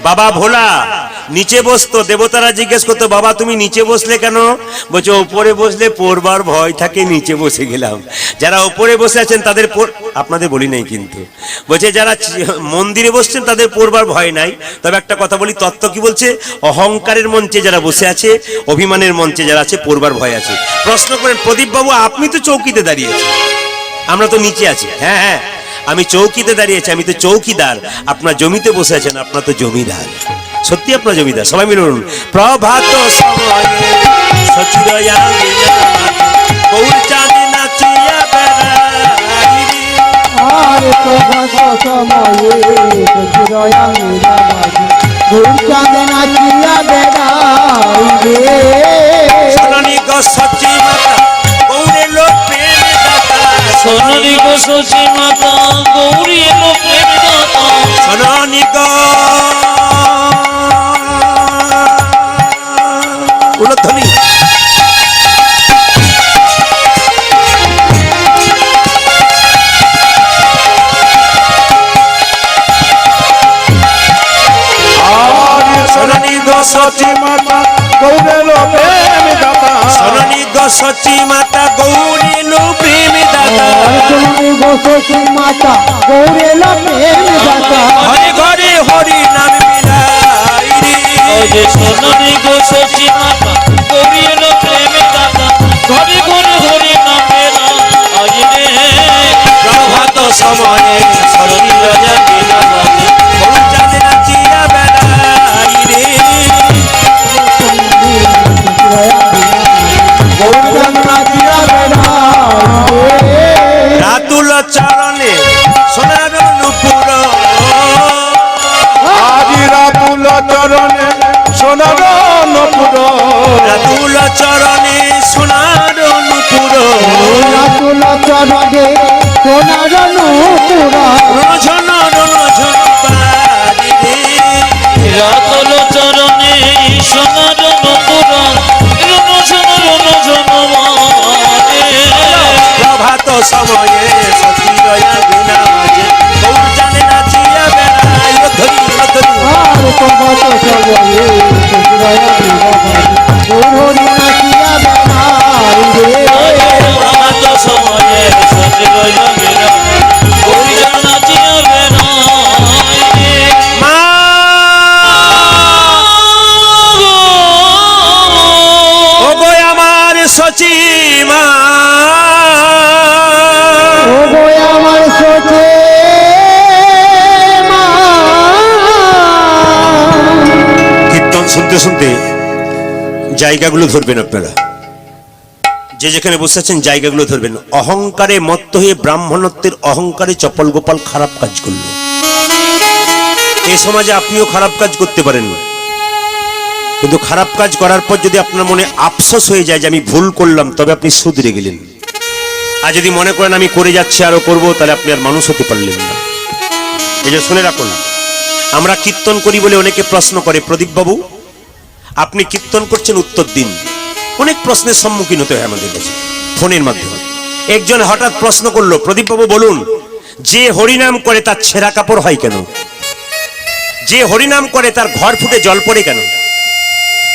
বাবা ভোলা নিচে বসতো। দেবতারা জিজ্ঞেস করতো বাবা তুমি নিচে বসলে কেন? বলছে উপরে বসলে পড়বার ভয় থাকে, নিচে বসে গেলাম। যারা উপরে বসে আছেন তাদের আপনাদের বলি নাই কিন্তু, বলছে যারা মন্দিরে বসছেন তাদের পড়বার ভয় নাই। তবে একটা কথা বলি, তত্ত্ব কি বলছে? অহংকারের মঞ্চে যারা বসে আছে, অভিমানের মঞ্চে যারা আছে, পড়বার ভয় আছে। প্রশ্ন করেন প্রদীপ বাবু আপনি তো চৌকিতে দাঁড়িয়েছেন, আমরা তো নিচে আছি। হ্যাঁ হ্যাঁ আমি চৌকিতে দাঁড়িয়েছি, আমি তো চৌকিদার। আপনার জমিতে বসে আছেন, আপনার তো জমিদার। সত্যি আপনার জমিদার। সবাই মিলে বলুন প্রভাত সময়ে সচির আঙ্গিনা মাঝে গৌর চাঁদ নাচিয়া বেড়াই রে। আরে প্রভাত সময়ে সচির আঙ্গিনা মাঝে ওই চাঁদ নাচিয়া বেড়াই রে। সোনালী গো সচি মাতা গৌরে লো প্রেম দাতা। সোনালী গো সচি মাতা গৌরী এলো প্রেম দাতা। সোনালী গো উলধ্বনি। সোনালী গো সচি মাতা গৌরে লো প্রেম দাতা। সোনালী গো সচি মাতা গৌরী লো প্রেম দাতা। জননী গো সতী মাতা গৌরে লো প্রেম দাতা। ঘরে ঘরে হরি নাম মিলাই রে। ওই যে সোনালী গো সচি মাতা গৌরী এলো প্রেম দাতা। ঘরে ঘরে হরি নামের আজ রে। প্রভাত সময়ে সচির আঙ্গিনা মাঝে গৌর চাঁদ নাচিয়া বেড়াই রে। গৌর নাচিয়া বেড়াই রে। রাতুল চরণে সোনার নুপুর। আজি রাতুল চরণে সোনার নপুর। রাতুল চরণে সোনার নুপুর। রাতুল চরণে সোনার নপুর। রোঝন রোঝন বাজি রে। রাতল চরণে সোনার নপুর। রণজন রণজন মানে। প্রভাত সময়ে সচির আঙ্গিনা মাঝে গৌর চাঁদ নাচিয়া বেড়াই। ধরি ধরি আর প্রভাত সময়ে সচিরায়া বিবাহ গৌর নাচিয়া বেড়াই রে। প্রভাত সময়ে সচির আঙ্গিনা গৌরী চাঁদ নাচিয়া বেড়াই রে। মা ও গো আমার সচি মা। ও গো আমার সচে মা। কীর্তন শুনতে শুনতে জায়গাগুলো ধরবেন আপনারা, যে যেখানে বসে আছেন জায়গাগুলো ধরবেন। অহংকারে মত্ত হয়ে ব্রাহ্মণত্বের অহংকারে চপল গোপাল খারাপ কাজ করলো। এই সমাজে আপনিও খারাপ কাজ করতে পারেন, কিন্তু খারাপ কাজ করার পর যদি আপনার মনে আফসোস হয়ে যায় যে আমি ভুল করলাম, তবে আপনি শুধরে গেলেন। আর যদি মনে করেন আমি করে যাচ্ছি আরো করব, তাহলে আপনি আর মানুষ হতে পারলেন না। এই যে শুনে রাখুন, আমরা কীর্তন করি বলে অনেকে প্রশ্ন করে, প্রদীপ বাবু আপনি কীর্তন করছেন, উত্তর দিন। অনেক প্রশ্নের সম্মুখীন হতে হয় আমাদের কাছে ফোনের মাধ্যমে। একজন হঠাৎ প্রশ্ন করলো, প্রদীপ বাবু বলুন, যে হরিনাম করে তার ছেঁড়া কাপড় হয় কেন? যে হরিনাম করে তার ঘর ফুটে জল পড়ে কেন?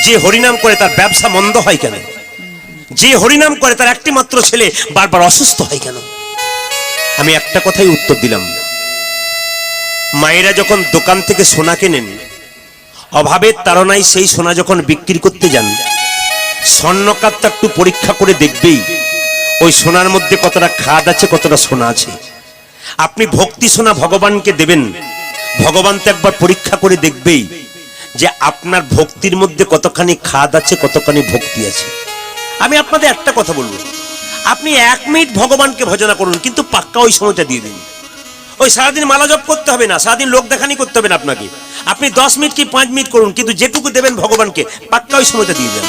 যে হরিনাম করে তার ব্যবসা মন্দ হয় কেন? যে হরিনাম করে তার একটি মাত্র ছেলে বারবার অসুস্থ হয় কেন? আমি একটা কথাই উত্তর দিলাম, মায়েরা যখন দোকান থেকে সোনা কেনেন, অভাবের তাড়নায় সেই সোনা যখন বিক্রি করতে যান, স্বর্ণকারটা একটু পরীক্ষা করে দেখবেই ওই সোনার মধ্যে কতটা খাদ আছে, কতটা সোনা আছে। আপনি ভক্তি সোনা ভগবানকে দেবেন, ভগবান তো একবার পরীক্ষা করে দেখবেই যে আপনার ভক্তির মধ্যে কতখানি খাদ আছে, কতখানি ভক্তি আছে। আমি আপনাদের একটা কথা বলবো, আপনি 1 মিনিট ভগবানকে ভজনা করুন, কিন্তু পাক্কা ওই সময়টা দিয়ে দিন। ওই সারাদিন মালা জপ করতে হবে না, সারাদিন লোক দেখানি করতে হবে না আপনাকে। আপনি 10 মিনিট কি 5 মিনিট করুন, কিন্তু যেটুকু দেবেন ভগবানকে পাক্কা ওই সময়টা দিয়ে দেন।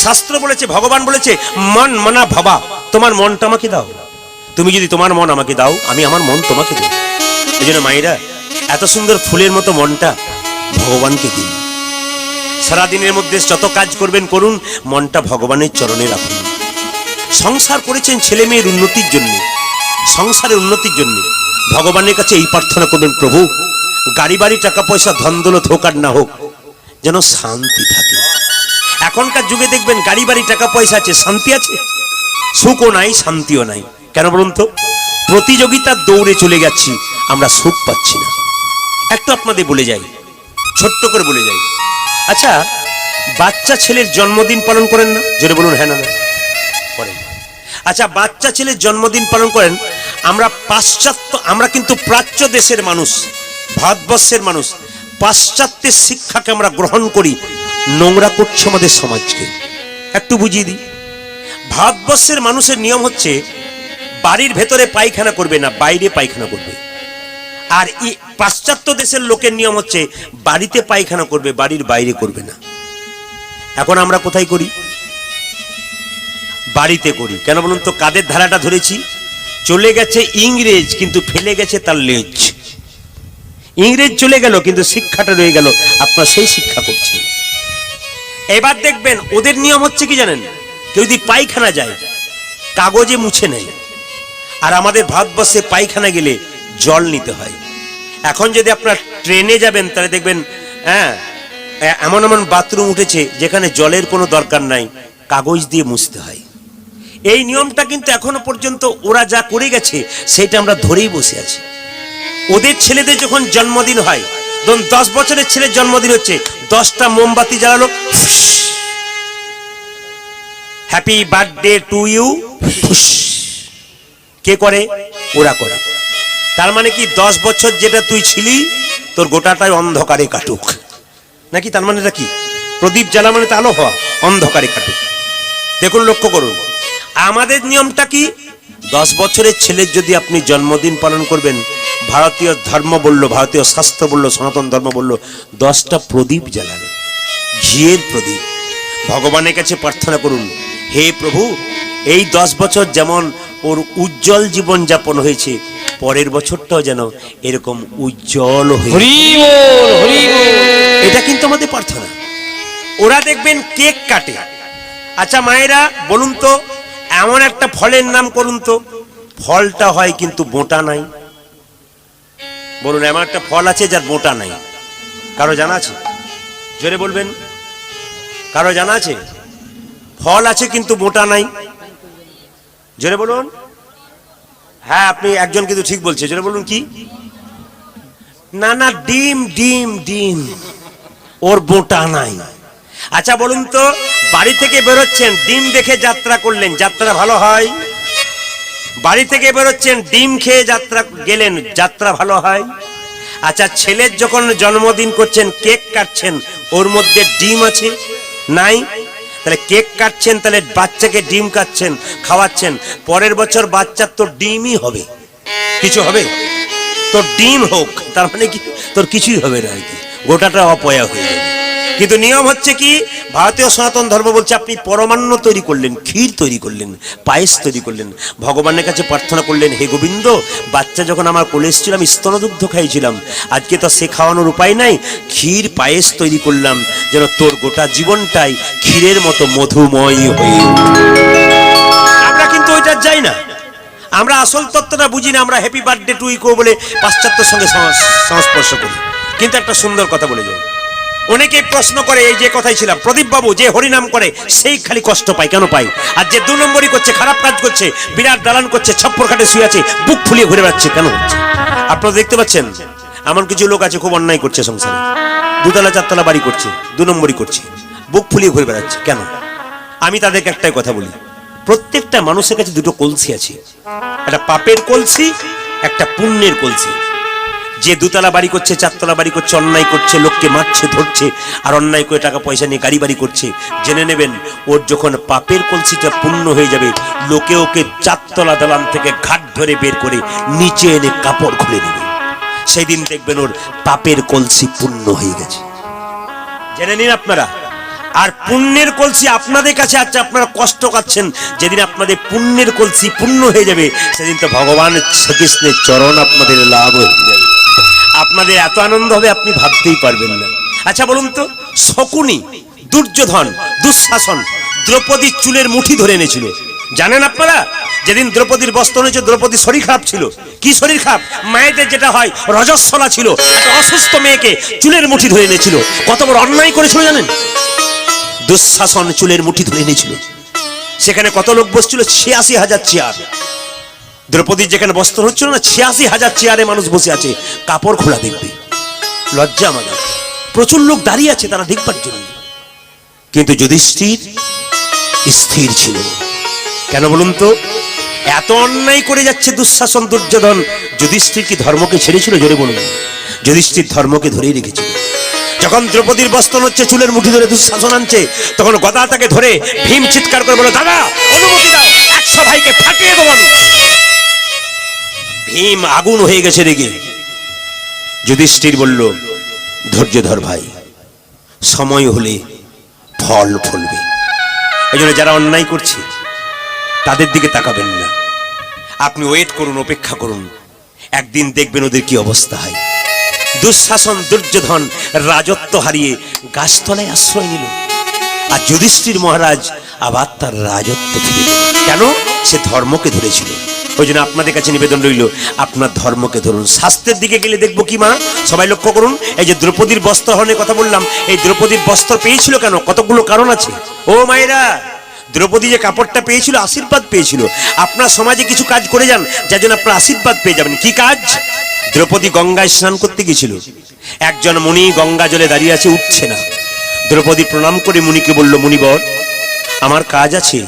শাস্ত্র বলেছে, ভগবান বলেছে, মন মনা ভাবা, তোমার মনটা আমাকে দাও। তুমি যদি তোমার মন আমাকে দাও, আমি আমার মন তোমাকে দেব। এই জন্য মায়েরা, এত সুন্দর ফুলের মতো মনটা ভগবানকে দিন। সারাদিনের মধ্যে যত কাজ করবেন করুন, মনটা ভগবানের চরণে রাখুন। সংসার করেছেন ছেলে মেয়ের উন্নতির জন্য, সংসারের উন্নতির জন্য। ভগবানের কাছে এই প্রার্থনা করবেন, প্রভু গাড়ি বাড়ি টাকা পয়সা ধন দৌলত হোক আর না হোক, যেন শান্তি থাকে। এখনকার যুগে দেখবেন গাড়ি বাড়ি টাকা পয়সা আছে, শান্তি আছে? সুখও নাই, শান্তিও নাই। কেন বলুন তো? প্রতিযোগিতার দৌড়ে চলে যাচ্ছি, আমরা সুখ পাচ্ছি না। একটু আপনাদের বলে যাই, ছোট্ট করে বলে যাই। আচ্ছা, বাচ্চা ছেলের জন্মদিন পালন করেন না? জোরে বলুন হ্যাঁ না না করেন। আচ্ছা, বাচ্চা ছেলের জন্মদিন পালন করেন। আমরা কিন্তু প্রাচ্য দেশের মানুষ, ভারতবর্ষের মানুষ। পাশ্চাত্যের শিক্ষাকে আমরা গ্রহণ করি, নোংরা করছে আমাদের সমাজকে। একটু বুঝিয়ে দিই। ভারতবর্ষের মানুষের নিয়ম হচ্ছে, বাড়ির ভেতরে পায়খানা করবে না, বাইরে পায়খানা করবে। আর এই পাশ্চাত্য দেশের লোকের নিয়ম হচ্ছে, বাড়িতে পায়খানা করবে, বাড়ির বাইরে করবে না। এখন আমরা কোথায় করি? বাড়িতে করি। কেন বলুন তো? কাদের ধারাটা ধরেছি? চলে গেছে ইংরেজ, কিন্তু ফেলে গেছে তার লেজ। ইংরেজ চলে গেল, কিন্তু শিক্ষাটা রয়ে গেল, আপনার সেই শিক্ষা করছেন। এবার দেখবেন ওদের নিয়ম হচ্ছে কি জানেন? কেউ যদি পায়খানা যায়, কাগজে মুছে নেয়। আর আমাদের ভারতবর্ষে পায়খানা গেলে জল নিতে হয়। এখন যদি আপনার ট্রেনে যাবেন, তাহলে দেখবেন হ্যাঁ, এমন এমন বাথরুম উঠেছে যেখানে জলের কোনো দরকার নাই, কাগজ দিয়ে মুছতে হয়। এই নিয়মটা কিন্তু এখনো পর্যন্ত ওরা যা করে গেছে, সেটা আমরা ধরেই বসে আছি। ওদের ছেলেদের যখন জন্মদিন হয়, ধরুন 10 বছরের ছেলের জন্মদিন হচ্ছে, 10টা মোমবাতি জ্বালালো, হ্যাপি বার্থডে টু ইউ। কে করে? ওরা করে। তার মানে কি 10 বছর যেটা তুই ছিলি, তোর গোটাটাই অন্ধকারে কাটুক নাকি? তার মানে কি? প্রদীপ জ্বালা মানে তো আলো হওয়া, অন্ধকারে কাটুক। দেখুন, লক্ষ্য করুন, আমাদের নিয়মটা কি? 10 বছরের ছেলের যদি আপনি জন্মদিন পালন করবেন, ভারতীয় ধর্ম বলল, ভারতীয় শাস্ত্র বলল, সনাতন ধর্ম বলল, 10টা প্রদীপ জ্বালানো, ঘিয়ের প্রদীপ। ভগবানের কাছে প্রার্থনা করুন, হে প্রভু, এই 10 বছর যেমন ওর উজ্জ্বল জীবন যাপন হয়েছে, পরের বছরটাও যেন এরকম উজ্জ্বল হয়ে। এটা কিন্তু আমাদের প্রার্থনা। ওরা দেখবেন কেক কাটে। আচ্ছা মায়েরা বলুন তো, এমন একটা ফলের নাম করুন তো, ফলটা হয় কিন্তু বোঁটা নাই। বলুন, এমন একটা ফল আছে যার বোঁটা নাই? কারো জানা আছে? জোরে বলবেন। কারো জানা আছে? ফল আছে কিন্তু বোঁটা নাই। জোরে বলুন। হ্যাঁ, আপনি একজন কিন্তু ঠিক বলছে, জোরে বলুন। কি? না না, ডিম ডিম ডিম, ওর বোঁটা নাই। আচ্ছা বলুন তো, বাড়ি থেকে বেরোচ্ছেন, ডিম দেখে যাত্রা করলেন, যাত্রা ভালো হয়? বাড়ি থেকে বেরোচ্ছেন, ডিম খেয়ে যাত্রা গেলেন, যাত্রা ভালো হয়? আচ্ছা, ছেলের যখন জন্মদিন করছেন, কেক কাটছেন, ওর মধ্যে ডিম আছে? নাই। তাহলে কেক কাটছেন, তাহলে বাচ্চাকে ডিম কাটছেন, খাওয়াচ্ছেন, পরের বছর বাচ্চার তো ডিমই হবে। কিছু হবে? তোর ডিম হোক, তার মানে কি তোর কিছুই হবে না আর কি, গোটাটা অপয়া হয়ে যাবে। কিন্তু নিয়ম হচ্ছে কি, ভারতীয় সনাতন ধর্ম বলছে আপনি পরমান্ন তৈরি করলেন, ক্ষীর তৈরি করলেন, পায়েস তৈরি করলেন, ভগবানের কাছে প্রার্থনা করলেন, হে গোবিন্দ, বাচ্চা যখন আমার কোলে এসেছিল আমি স্তনদুগ্ধ খাইছিলাম, আজকে তো সে খাওয়ানোর উপায় নাই, ক্ষীর পায়েস তৈরি করলাম যেন তোর গোটা জীবনটাই ক্ষীরের মতো মধুময় হয়ে ওঠে। আমরা কিন্তু ওইটা যাই না, আমরা আসল তত্ত্বটা বুঝি না, আমরা হ্যাপি বার্থডে টু ইকো বলে পাশ্চাত্যের সঙ্গে সংস্পর্শ করি। কিন্তু একটা সুন্দর কথা বলে যাই, অনেকে প্রশ্ন করে, এই যে কথাই ছিলাম, প্রদীপ বাবু যে হরিনাম করে সেই খালি কষ্ট পায়, কেন পায়? আর যে 2 নম্বরই করছে, খারাপ কাজ করছে, বিরাট দালান করছে, ছপ্পর খাটে শুয়ে আছে, বুক ফুলিয়ে ঘুরে বেড়াচ্ছে, কেন হচ্ছে? আপনারা দেখতে পাচ্ছেন এমন কিছু লোক আছে খুব অন্যায় করছে সংসারে, 2 তলা 4 তলা বাড়ি করছে, 2 নম্বরই করছে, বুক ফুলিয়ে ঘুরে বেড়াচ্ছে, কেন? আমি তাদেরকে একটাই কথা বলি, প্রত্যেকটা মানুষের কাছে 2টো কলসি আছে, একটা পাপের কলসি, একটা পুণ্যের কলসি। যে 2 তলা বাড়ি করছে, 4 তলা বাড়ি করছে, অন্যায় করছে, লোককে মারছে, ধরছে, আর অন্যায় করে টাকা পয়সা নিয়ে গাড়ি বাড়ি করছে, জেনে নেবেন ওর যখন পাপের কলসিটা পূর্ণ হয়ে যাবে, লোকে ওকে 4 তলা দালান থেকে ঘাট ধরে বের করে নিচে এনে কাপড় খুলে নেবে, সেই দিন দেখবেন ওর পাপের কলসি পূর্ণ হয়ে গেছে। জেনে নিন আপনারা। আর পুণ্যের কলসি আপনাদের কাছে আছে, আপনারা কষ্ট পাচ্ছেন, যেদিন আপনাদের পুণ্যের কলসি পূর্ণ হয়ে যাবে সেদিন তো ভগবান শ্রীকৃষ্ণের চরণ আপনাদের লাভ হয়ে যাবে, আপনাদের এত আনন্দ হবে আপনি ভাবতেই পারবেন না। আচ্ছা বলুন তো, শকুনি, দুর্যোধন, দুঃশাসন দ্রৌপদীর চুলের মুঠি ধরে এনেছিল, জানেন আপনারা? যেদিন দ্রৌপদীর বস্ত্র হয়েছে, দ্রৌপদীর শরীর খারাপ ছিল। কি শরীর খারাপ? মায়েদের যেটা হয়, রজস্বলা ছিল, একটা অসুস্থ মেয়েকে চুলের মুঠি ধরে এনেছিল। কত বড় অন্যায় করেছিল জানেন? দুঃশাসন চুলের মুঠি ধরে এনেছিল, সেখানে কত লোক বসছিল? 86,000 চেয়ার। দ্রৌপদীর যেখানে বস্ত্র হচ্ছিল না, 86,000 চেয়ারে মানুষ বসে আছে, কাপড় খোলা দেখবে, লজ্জা আমাদের। প্রচুর লোক দাঁড়িয়ে আছে তারা দেখবার জন্য, কিন্তু যুধিষ্ঠির স্থির ছিল। কেন বলুন তো? এত অন্যায় করে যাচ্ছে দুঃশাসন, দুর্যোধন, যুধিষ্ঠির কি ধর্মকে ছেড়েছিল? জোরে বলুন। যুধিষ্ঠির ধর্মকে ধরেই রেখেছিল। যখন দ্রৌপদীর বস্ত্র হচ্ছে, চুলের মুঠি ধরে দুঃশাসন আনছে, তখন গদা তাকে ধরে ভীম চিৎকার করে বলে, দাদা অনুমতি দাও, 100 ভাইকে ফাটিয়ে দেবো আমি। ভীম আগুন হয়ে গেছে রেগে। যুধিষ্ঠির বলল, ধৈর্য ধর ভাই, সময় হলে ফল ফলবে। এই জন্য যারা অন্যায় করছে তাদের দিকে তাকাবেন না, আপনি ওয়েট করুন, অপেক্ষা করুন, একদিন দেখবেন ওদের কি অবস্থা হয়। দুঃশাসন দুর্যোধন রাজত্ব হারিয়ে গাছতলায় আশ্রয় নিল, আর যুধিষ্ঠির মহারাজ আবার তার রাজত্ব ফিরে পেল। কেন? সে ধর্মকে ধরেছিল। ওই জন্য আপনাদের কাছে নিবেদন রইল, আপনার ধর্মকে ধরুন। শাস্ত্রের দিকে গেলে দেখবো কি মা, সবাই লক্ষ্য করুন, এই যে দ্রৌপদীর বস্ত্র হরণের কথা বললাম, এই দ্রৌপদীর বস্ত্র পেয়েছিল কেন? কতগুলো কারণ আছে। ও মায়েরা, দ্রৌপদী যে কাপড়টা পেয়েছিল, আশীর্বাদ পেয়েছিল। আপনার সমাজে কিছু কাজ করে যান, যার জন্য আপনার আশীর্বাদ পেয়ে যাবেন। কি কাজ? দ্রৌপদী গঙ্গায় স্নান করতে গেছিল, একজন মুনি গঙ্গা জলে দাঁড়িয়ে আছে, উঠছে না। দ্রৌপদী প্রণাম করে মুনিকে বলল, মুনিবর, আমার কাজ আছে,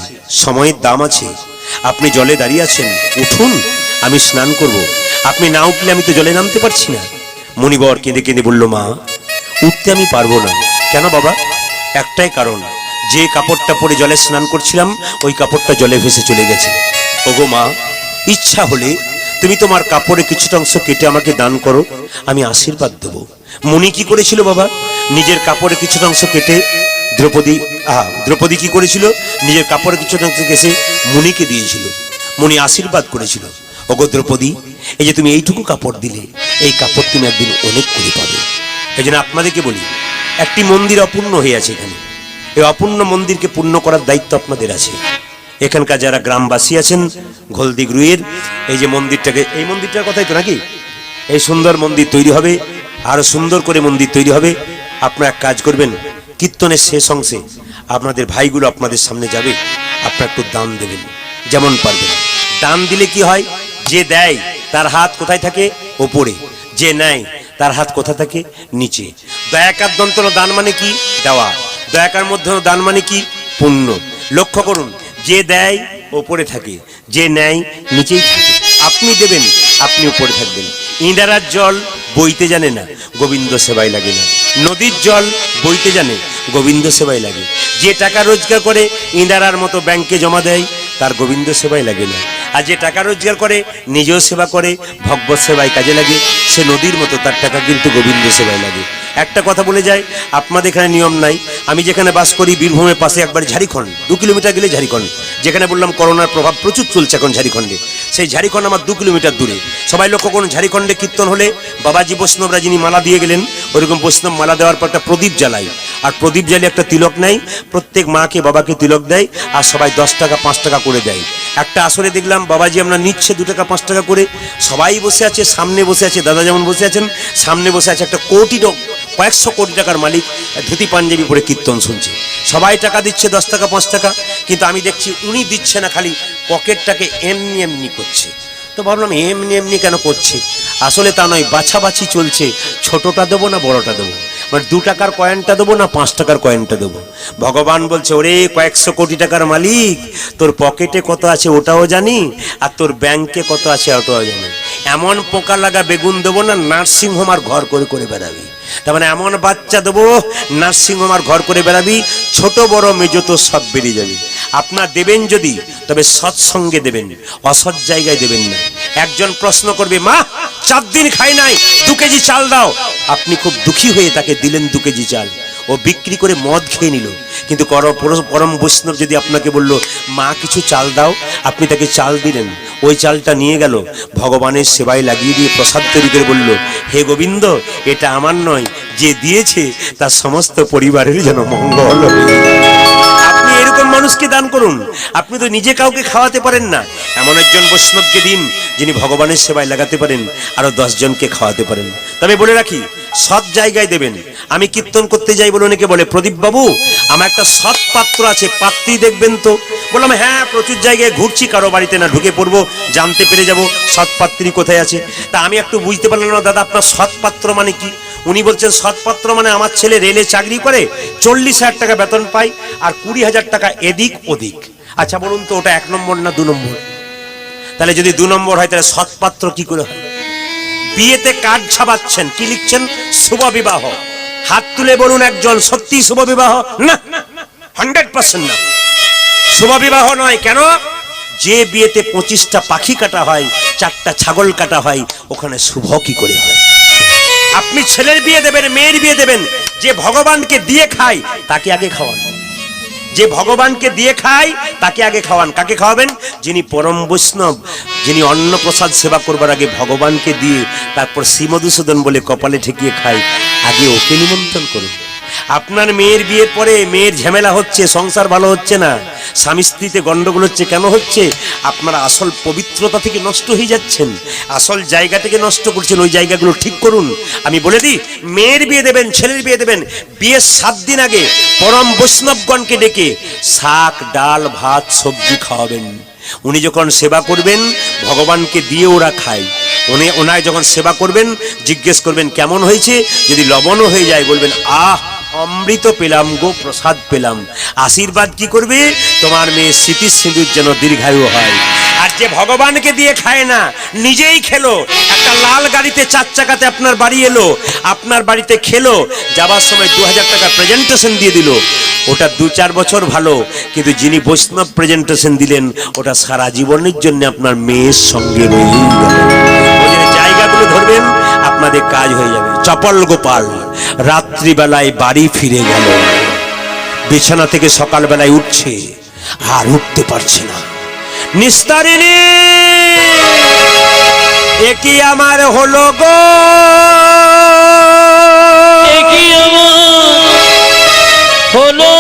সময়ের দাম আছে, আপনি জলে দাঁড়িয়ে আছেন, উঠুন, আমি স্নান করব। আপনি না উঠলে আমি তো জলে নামতে পারছি না। মুনিবর কেঁদে কেঁদে বলল, মা, উঠতে আমি পারবো না। কেন বাবা? একটাই কারণ, যে কাপড়টা পরে জলে স্নান করছিলাম ওই কাপড়টা জলে ভেসে চলে গেছে। ওগো মা, ইচ্ছা হলে তুমি তোমার কাপড়ে কিছুটা অংশ কেটে আমাকে দান করো, আমি আশীর্বাদ দেব। মুনি কি করেছিল বাবা? নিজের কাপড়ে কিছুটা অংশ কেটে দ্রৌপদী কি করেছিল? নিজের কাপড়ে কিছুটা অংশ কেটে মুনিকে দিয়েছিল, মুনি আশীর্বাদ করেছিল। ওগো দ্রৌপদী, এই যে তুমি এইটুকু কাপড় দিলে, এই কাপড় তুমি একদিন অনেক করে পাবে। এই জন্য আপনাদেরকে বলি, একটি মন্দির অপূর্ণ হয়ে আছে এখানে, এই অপূর্ণ মন্দিরকে পূর্ণ করার দায়িত্ব আপনাদের আছে। এখানকার যারা গ্রামবাসী আছেন ঘোলদিগ্রুয়ের, এই যে মন্দিরটাকে, এই মন্দিরটার কথাই তো নাকি, এই সুন্দর মন্দির তৈরি হবে, আরো সুন্দর করে মন্দির তৈরি হবে। আপনারা এক কাজ করবেন, কীর্তনের শেষ অংশে আপনাদের ভাইগুলো আপনাদের সামনে যাবে, আপনারা একটু দান দেবেন যেমন পারবেন। দান দিলে কি হয়? যে দেয় তার হাত কোথায় থাকে? ওপরে। যে নেয় তার হাত কোথা থাকে? নিচে। দয়াকার দন্তন দান মানে কি? দেওয়া। দয়াকার মধ্যে দান মানে কি? পুণ্য। লক্ষ্য করুন, যে দেয় ওপরে থাকে, যে নেয় নিচেই থাকে। আপনি দেবেন, আপনি উপরে থাকবেন। ইঁদারার জল বইতে জানে না, গোবিন্দ সেবায় লাগে না। নদীর জল বইতে জানে, গোবিন্দ সেবায় লাগে। যে টাকা রোজগার করে ইঁদারার মতো ব্যাংকে জমা দেয়, তার গোবিন্দ সেবায় লাগে না। আর যে টাকা রোজগার করে নিজেও সেবা করে, ভগবত সেবায় কাজে লাগে, সে নদীর মতো, তার টাকা কিন্তু গোবিন্দ সেবায় লাগে। একটা কথা বলে যায়, আপনাদের এখানে নিয়ম নাই, আমি যেখানে বাস করি বীরভূমের পাশে একবার ঝাড়খণ্ড, 2 কিলোমিটার গেলে ঝাড়খণ্ড, যেখানে বললাম করোনার প্রভাব প্রচুর চলছে এখন ঝাড়খণ্ডে, সেই ঝাড়খণ্ড আমার 2 কিলোমিটার দূরে। সবাই লক্ষ্য করুন, ঝাড়খণ্ডে কীর্তন হলে বাবাজি বৈষ্ণবরা যিনি মালা দিয়ে গেলেন, ওরকম বৈষ্ণব মালা দেওয়ার পর একটা প্রদীপ জ্বালাই, আর প্রদীপ জ্বালিয়ে একটা তিলক নেয়, প্রত্যেক মাকে বাবাকে তিলক দেয়, আর সবাই 10 টাকা 5 টাকা করে দেয়। একটা আসরে দেখলাম বাবাজি আমরা নিচ্ছে 2 টাকা 5 টাকা করে, সবাই বসে আছে, সামনে বসে আছে দাদা যেমন বসে আছেন, সামনে বসে আছে একটা কয়েকশো কোটি টাকার মালিক, ধুতি পাঞ্জাবি পরে কীর্তন শুনছে, সবাই টাকা দিচ্ছে 10 টাকা 5 টাকা, কিন্তু আমি দেখছি উনি দিচ্ছে না, খালি পকেটটাকে এমনি এমনি করছে। তো ভাবলাম এমনি এমনি কেন করছে, আসলে তা নয়, বাছাবাছি চলছে, ছোটটা দেবো না বড়টা দেবো, মানে 2 টাকার কয়েনটা দেবো না 5 টাকার কয়েনটা দেবো। ভগবান বলছে, ওরে কয়েকশো কোটি টাকার মালিক, তোর পকেটে কত আছে ওটাও জানি, আর তোর ব্যাংকে কত আছে ওটাও জানি। এমন পোকা লাগা বেগুন দেবো না নার্সিংহোম আর ঘর করে করে বেড়াবি, তার মানে এমন বাচ্চা দেবো নার্সিংহোম আর ঘর করে বেড়াবি, ছোট বড় মেজো তো সব বেরিয়ে যাবে। আপনার দেবেন যদি, তবে সৎসঙ্গে দেবেন, অসৎ জায়গায় দেবেন না। একজন প্রশ্ন করবে, মা 4 দিন খাই নাই, 2 কেজি চাল দাও, আপনি খুব দুঃখী হয়ে তাকে দিলেন 2 কেজি চাল, ও বিক্রি করে মদ খেয়ে নিল। কিন্তু পরম বৈষ্ণব যদি আপনাকে বলল, মা কিছু চাল দাও, আপনি তাকে চাল দিলেন, ওই চালটা নিয়ে গেল ভগবানের সেবায় লাগিয়ে দিয়ে প্রসাদ তৈরি করে বলল, হে গোবিন্দ, এটা আমার নয়, যে দিয়েছে তার সমস্ত পরিবারের যেন মঙ্গল হবে। আপনি এরকম মানুষকে দান করুন। আপনি তো নিজে কাউকে খাওয়াতে পারেন না, এমন একজন বৈষ্ণবকে দিন যিনি ভগবানের সেবায় লাগাতে পারেন, আরো 10 জনকে খাওয়াতে পারেন। তবে বলে রাখি, সৎ জায়গায় দেবেন। আমি কীর্তন করতে যাই বলে অনেকে বলে, প্রদীপ বাবু আমার একটা সৎ পাত্র আছে, পাত্রী দেখবেন তো। বললাম, হ্যাঁ প্রচুর জায়গায় ঘুরছি, কারো বাড়িতে না ঢুকে পড়বো, জানতে পেরে যাব সৎ পাত্রী কোথায় আছে। তা আমি একটু বুঝতে পারলাম না, দাদা আপনার সৎ পাত্র মানে কি? উনি বলছেন, সৎপাত্র মানে আমার ছেলে রেলে চাকরি করে, 40,000 টাকা বেতন পায়, আর 20,000 টাকা এদিক ওদিক। আচ্ছা বলুন তো, ওটা 1 নম্বর না 2 নম্বর? তাহলে যদি 2 নম্বর হয়, তাহলে সৎপাত্র কি করে হয়? বিয়েতে কার্ড ছাপাচ্ছেন, কি লিখছেন? শুভ বিবাহ। হাত তুলে বলুন একজন, সত্যি শুভ বিবাহ? না, 100% না, শুভ বিবাহ নয়। কেন? যে বিয়েতে 25টা পাখি কাটা হয়, 4টা ছাগল কাটা হয়, ওখানে শুভ কি করে হয়? আপনি ছেলের বিয়ে দেবেন, মেয়ের বিয়ে দেবেন, যে ভগবানকে দিয়ে খায় তাকে আগে খাওয়ান। যে ভগবানকে দিয়ে খায় তাকে আগে খাওয়ান। কাকে খাওয়াবেন? যিনি পরম বৈষ্ণব, যিনি অন্ন প্রসাদ সেবা করবার আগে ভগবানকে দিয়ে তারপর শ্রীমধুসূদন বলে কপালে ঠেকিয়ে খায়, আগে ওকে নিমন্ত্রণ করুন। আপনার মেয়ের বিয়ের পরে মেয়ের ঝামেলা হচ্ছে, সংসার ভালো হচ্ছে না, স্বামী স্ত্রীতে গন্ডগোল হচ্ছে, কেন হচ্ছে? আপনারা আসল পবিত্রতা থেকে নষ্ট হয়ে যাচ্ছেন, আসল জায়গা থেকে নষ্ট করছেন, ওই জায়গাগুলো ঠিক করুন। আমি বলে দিই, মেয়ের বিয়ে দেবেন, ছেলের বিয়ে দেবেন, বিয়ের 7 দিন আগে পরম বৈষ্ণবগণকে ডেকে শাক ডাল ভাত সবজি খাওয়াবেন। উনি যখন সেবা করবেন, ভগবানকে দিয়ে ওরা খায়, ওনায় যখন সেবা করবেন জিজ্ঞেস করবেন কেমন হয়েছে, যদি লবণও হয়ে যায় বলবেন, আহ অমৃত পেলাম গো, প্রসাদ পেলাম। আশীর্বাদ কি করবে? তোমার মেয়ে স্মৃতি সিঁদুর যেন দীর্ঘায়ু হয়। আর যে ভগবানকে দিয়ে খায় না, নিজেই খেলো, একটা লাল গাড়িতে 4 চাকাতে আপনার বাড়ি এলো, আপনার বাড়িতে খেলো, যাবার সময় 2000 টাকা প্রেজেন্টেশন দিয়ে দিল, ওটা 2-4 বছর ভালো, কিন্তু যিনি বৈষ্ণব প্রেজেন্টেশন দিলেন, ওটা সারা জীবনের জন্য আপনার মেয়ের সঙ্গে রয়ে গেল। জায়গাগুলো ধরবেন, আপনাদের কাজ হয়ে যাবে। চপল গোপাল রাত্রিবেলায় বাড়ি ফিরে গেল, বিছানা থেকে সকালবেলায় উঠছে, আর উঠতে পারছে না। নিস্তারিণী, একই আমার হলো গো, একই আমার হলো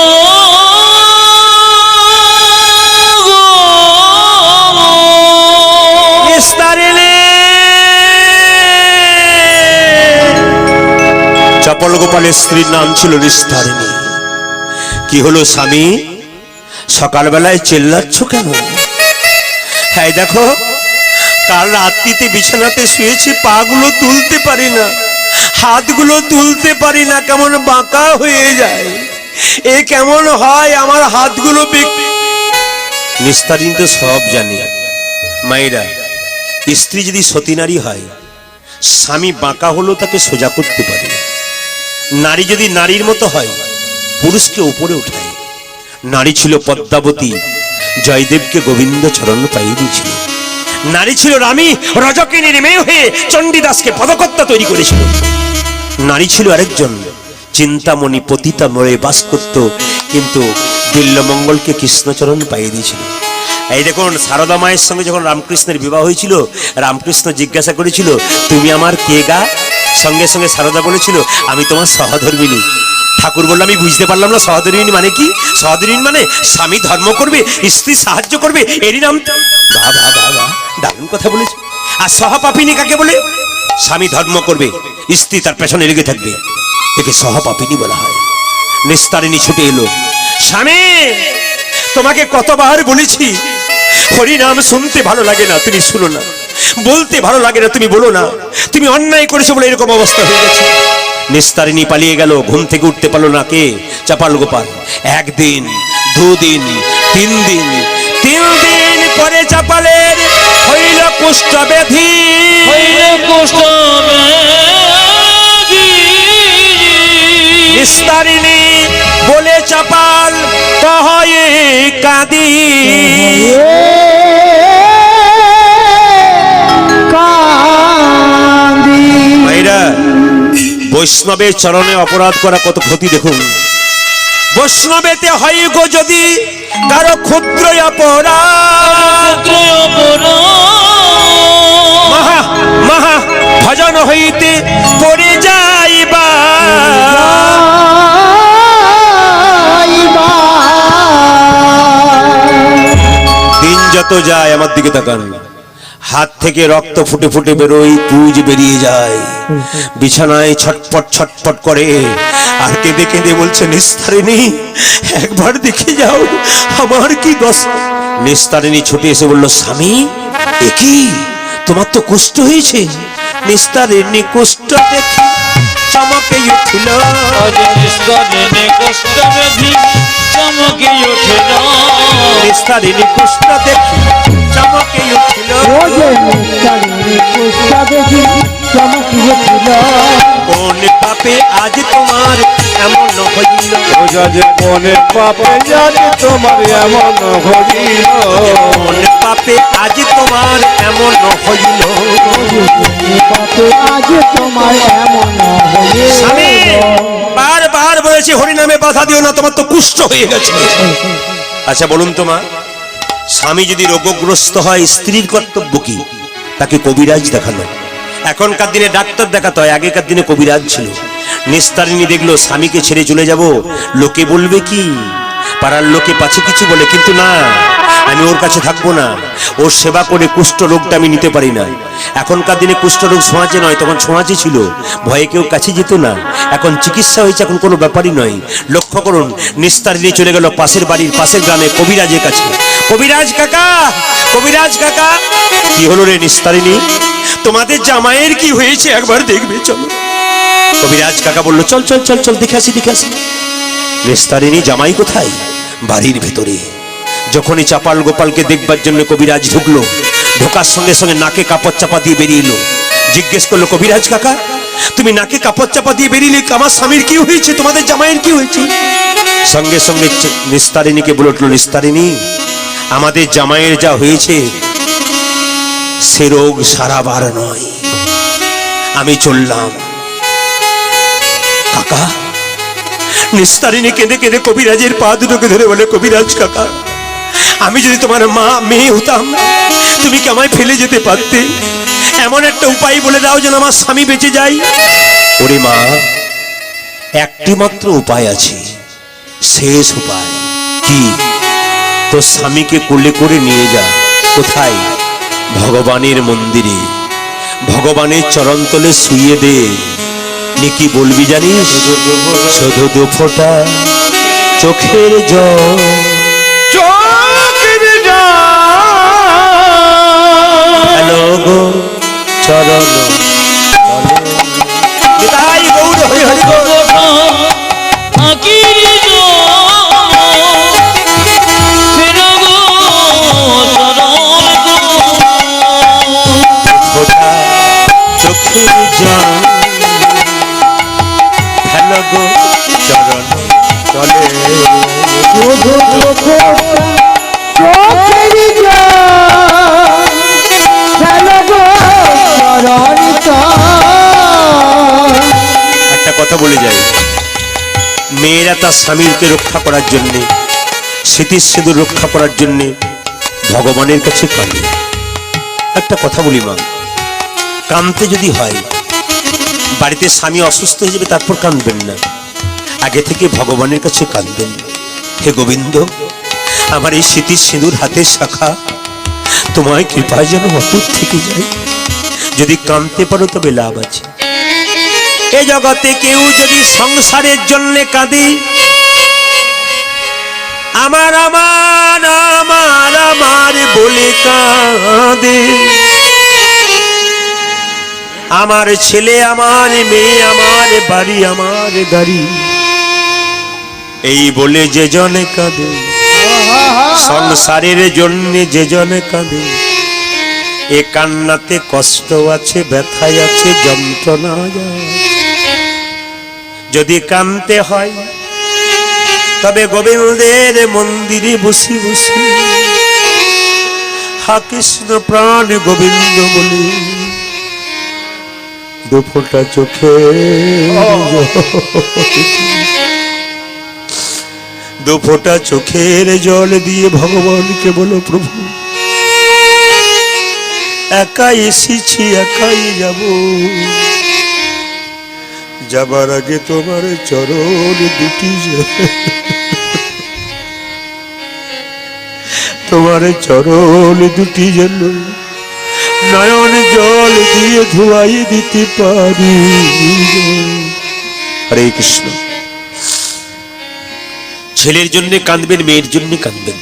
গো। নিস্তারিণী, চপল গোপালের স্ত্রীর নাম ছিল নিস্তারিণী। কি হলো স্বামী, সকালবেলায় চেল্লাচ্ছ কেন? হ্যাঁ দেখো, কাল রাত্রিতে বিছানাতে শুয়েছি, পাগুলো তুলতে পারি না, হাতগুলো তুলতে পারি না, কেমন বাঁকা হয়ে যায়। এ কেমন হয় আমার হাতগুলো? নিস্তারিণী তো সব জানি। মায়েরা, স্ত্রী যদি সতী নারী হয়, স্বামী বাঁকা হলেও তাকে সোজা করতে পারে। নারী যদি নারীর মতো হয়, পুরুষকে উপরে উঠায়। নারী ছিল পদ্মাবতী, জয়দেবকে গোবিন্দ চরণ পাইয়ে দিয়েছিল। নারী ছিল রামী, রজকিনীর মেয়ে হয়ে চণ্ডীদাসকে পদকর্তা তৈরি করেছিল। নারী ছিল আরেকজন, চিন্তামণি পতিতা মরে বাস করত, কিন্তু বিল্লমঙ্গলকে কৃষ্ণচরণ পাইয়ে দিয়েছিল। এই দেখুন, সারদা মায়ের সঙ্গে যখন রামকৃষ্ণের বিবাহ হয়েছিল, রামকৃষ্ণ জিজ্ঞাসা করেছিল, তুমি আমার কে গা? সঙ্গে সঙ্গে সারদা বলেছিল, আমি তোমার সহধর্মিনী। ঠাকুর বলল, আমি বুঝতে পারলাম না সহধর্মিনী মানে কি। সহধর্মিনী মানে স্বামী ধর্ম করবে, স্ত্রী সাহায্য করবে, এরই নাম। বাহ বাহ বাহ বাহ, দারুণ কথা বলেছে। আর সহপাপিনী কাকে বলে? স্বামী ধর্ম করবে, স্ত্রী তার পেছনে লেগে থাকবে, একে সহপাপিনী বলা হয়। নিস্তারিণী ছুটে এলো, স্বামী তোমাকে কতবার বলেছি হরিনাম শুনতে ভালো লাগে না, তুমি শুনো না, বলতে ভালো লাগে না, তুমি বলো না, তুমি অন্যায় করেছো বলে এরকম অবস্থা হয়ে গেছে। নিস্তারিণী পালিয়ে গেল, ঘুম থেকে উঠতে পারলো না কে? চাপাল গোপাল। একদিন, দুদিন, 3 দিন, 3 দিন পরে চাপালের হইল কুষ্ঠ ব্যাধি। হইল কুষ্ঠ ব্যাধি। নিস্তারিণী বলে চাপাল কহয়ে কাঁদি। ভাইরা, বৈষ্ণবের চরণে অপরাধ করা কত ক্ষতি দেখুন। বৈষ্ণবেতে হয় গো যদি কারো ক্ষুদ্র অপরাধ, মহা মহা ভজন হইতে পড়ে যাইবা। দিন যত যায়, আমার দিকে তাকান, হাত থেকে রক্ত ফুটে ফুটে বেরোয়, পুজ বেরিয়ে যায়, বিছানায় ছটপট ছটপট করে, আর কেঁদে কেঁদে বলছে, নিস্তারিণী একবার দেখে যাও আমার কি দশা। নিস্তারিণী ছুটে এসে বলল, স্বামী এ কি, তোমার তো কুষ্ঠ হয়েছে। নিস্তারিণী কুষ্ঠ দেখি চমকে উঠিল। নিস্তারিণী কুষ্ঠ ব্যাধি চমকে উঠিল। নিস্তারিণী কুষ্ঠ দেখি চমকে উঠিল। কোন পাপে আজ তোমার এমন হইল? কোন পাপে জানি তোমার এমন হইল? কোন পাপে আজ তোমার এমন হইল? স্বামী বারবার বলেছি হরিনামে বাধা দিও না, তোমার তো কুষ্ঠ হয়ে গেছে। আচ্ছা বলুন তো মা, স্বামী যদি রোগগ্রস্ত হয় স্ত্রীর কর্তব্য কি? তাকে কবিরাজ দেখানো। এখনকার দিনে ডাক্তার দেখাতে হয়, আগেকার দিনে কবিরাজ ছিল। নিস্তারিণী দেখলো স্বামীকে ছেড়ে চলে যাব, লোকে বলবে কি, পাড়ার লোকে পাছে কিছু বলে, কিন্তু না, আমি ওর কাছে থাকবো না, ওর সেবা করে কুষ্ঠ রোগটা আমি নিতে পারি না। এখনকার দিনে কুষ্ঠ রোগ ছোঁয়াচে নয়, তখন ছোঁয়াচে ছিল, ভয়ে কেউ কাছে যেত না। এখন চিকিৎসা হয়েছে, এখন কোনো ব্যাপারই নয়। লক্ষ্য করুন, নিস্তারিণী চলে গেল পাশের বাড়ির, পাশের গ্রামে কবিরাজের কাছে। কবিরাজ কাকা, কবিরাজ কাকা। কি হলো রে নিস্তারিণী, তোমাদের জামাইয়ের কি হয়েছে একবার দেখবে চলো। কবিরাজ কাকা বললো, চল চল চল চল, দেখে আসি দেখে আসি। নিস্তারিণী জামাই কোথায়? বাড়ির ভেতরে। যখনই চাপাল গোপালকে দেখবার জন্য কবিরাজ ঢুকলো, ঢোকার সঙ্গে সঙ্গে নাকে কাপড় চাপা দিয়ে বেরিয়ে এলো। জিজ্ঞেস করলো, কবিরাজ কাকা তুমি নাকে কাপড় চাপা দিয়ে বেরিয়ে, আমার স্বামীর কি হয়েছে, তোমাদের জামাইয়ের কি হয়েছে? সঙ্গে সঙ্গে নিস্তারিণীকে বলে উঠলো, নিস্তারিণী আমাদের জামাইয়ের যা হয়েছে সে রোগ সারাবার নয়, আমি চললাম। কাকা, নিস্তারিণী কেঁদে কেঁদে কবিরাজের পা দুটোকে ধরে বলে, কবিরাজ কাকা আমি যদি তোমার মা মেয়ে হতাম, তুমি কি আমায় ফেলে যেতে পারতে? এমন একটা উপায় বলে দাও যেন আমার স্বামী বেঁচে যায়। ওরে মা, একটি মাত্র উপায় আছে, শেষ উপায়। কি? তোর স্বামীকে কোলে করে নিয়ে যা। কোথায়? ভগবানের মন্দিরে, ভগবানের চরণতলে শুইয়ে দে। কি বলবি জানিস? শুধু 2 ফোঁটা চোখের জল, চোখের জল, হ্যালো গো চরণ তাই গৌর হরি হরি গো। চোখের জল, হ্যালো গো চরণ চলে। কথা বলে যায়, মেয়েরা তার স্বামীকে রক্ষা করার জন্যে, স্মৃতির সেতু রক্ষা করার জন্যে ভগবানের কাছে কাঁদে। একটা কথা বলি মা, কাঁদতে যদি হয়, বাড়িতে স্বামী অসুস্থ হয়ে যাবে তারপর কাঁদবেন না, আগে থেকে ভগবানের কাছে কাঁদবেন। হে গোবিন্দ, আমার এই স্মৃতির সিঁদুর হাতের শাখা তোমায় কৃপায় যেন অটুট থেকে যায়। যদি কাঁদতে পারো তবে লাভ আছে। এ জগতে কেউ যদি সংসারের জন্য কাঁদে, আমার আমার আমার আমার বলে কাঁদে, আমার ছেলে আমার মেয়ে আমার বাড়ি আমার গাড়ি, এই বলে যে জনে কাঁদে, সংসারের জন্য যে জনে কাঁদে, এ কান্নাতে কষ্ট আছে, ব্যথায় আছে, যন্ত্রণা আছে। যদি কাঁদতে হয় তবে গোবিন্দের মন্দিরে বসে বসে হা কৃষ্ণ প্রাণ গোবিন্দ বলে দুফোঁটা চোখে দুফোঁটা চোখের জল দিয়ে ভগবানকে বলো, প্রভু একাই এসেছি একাই যাব, যাবার আগে তোমার চরণ দুটি তোমার চরণ দুটি যেন নয়ন জল দিয়ে ধোয়াই দিতে পারি। হরে কৃষ্ণ। ছেলের জন্য কাঁদবেন, মেয়ের জন্য কাঁদবেন।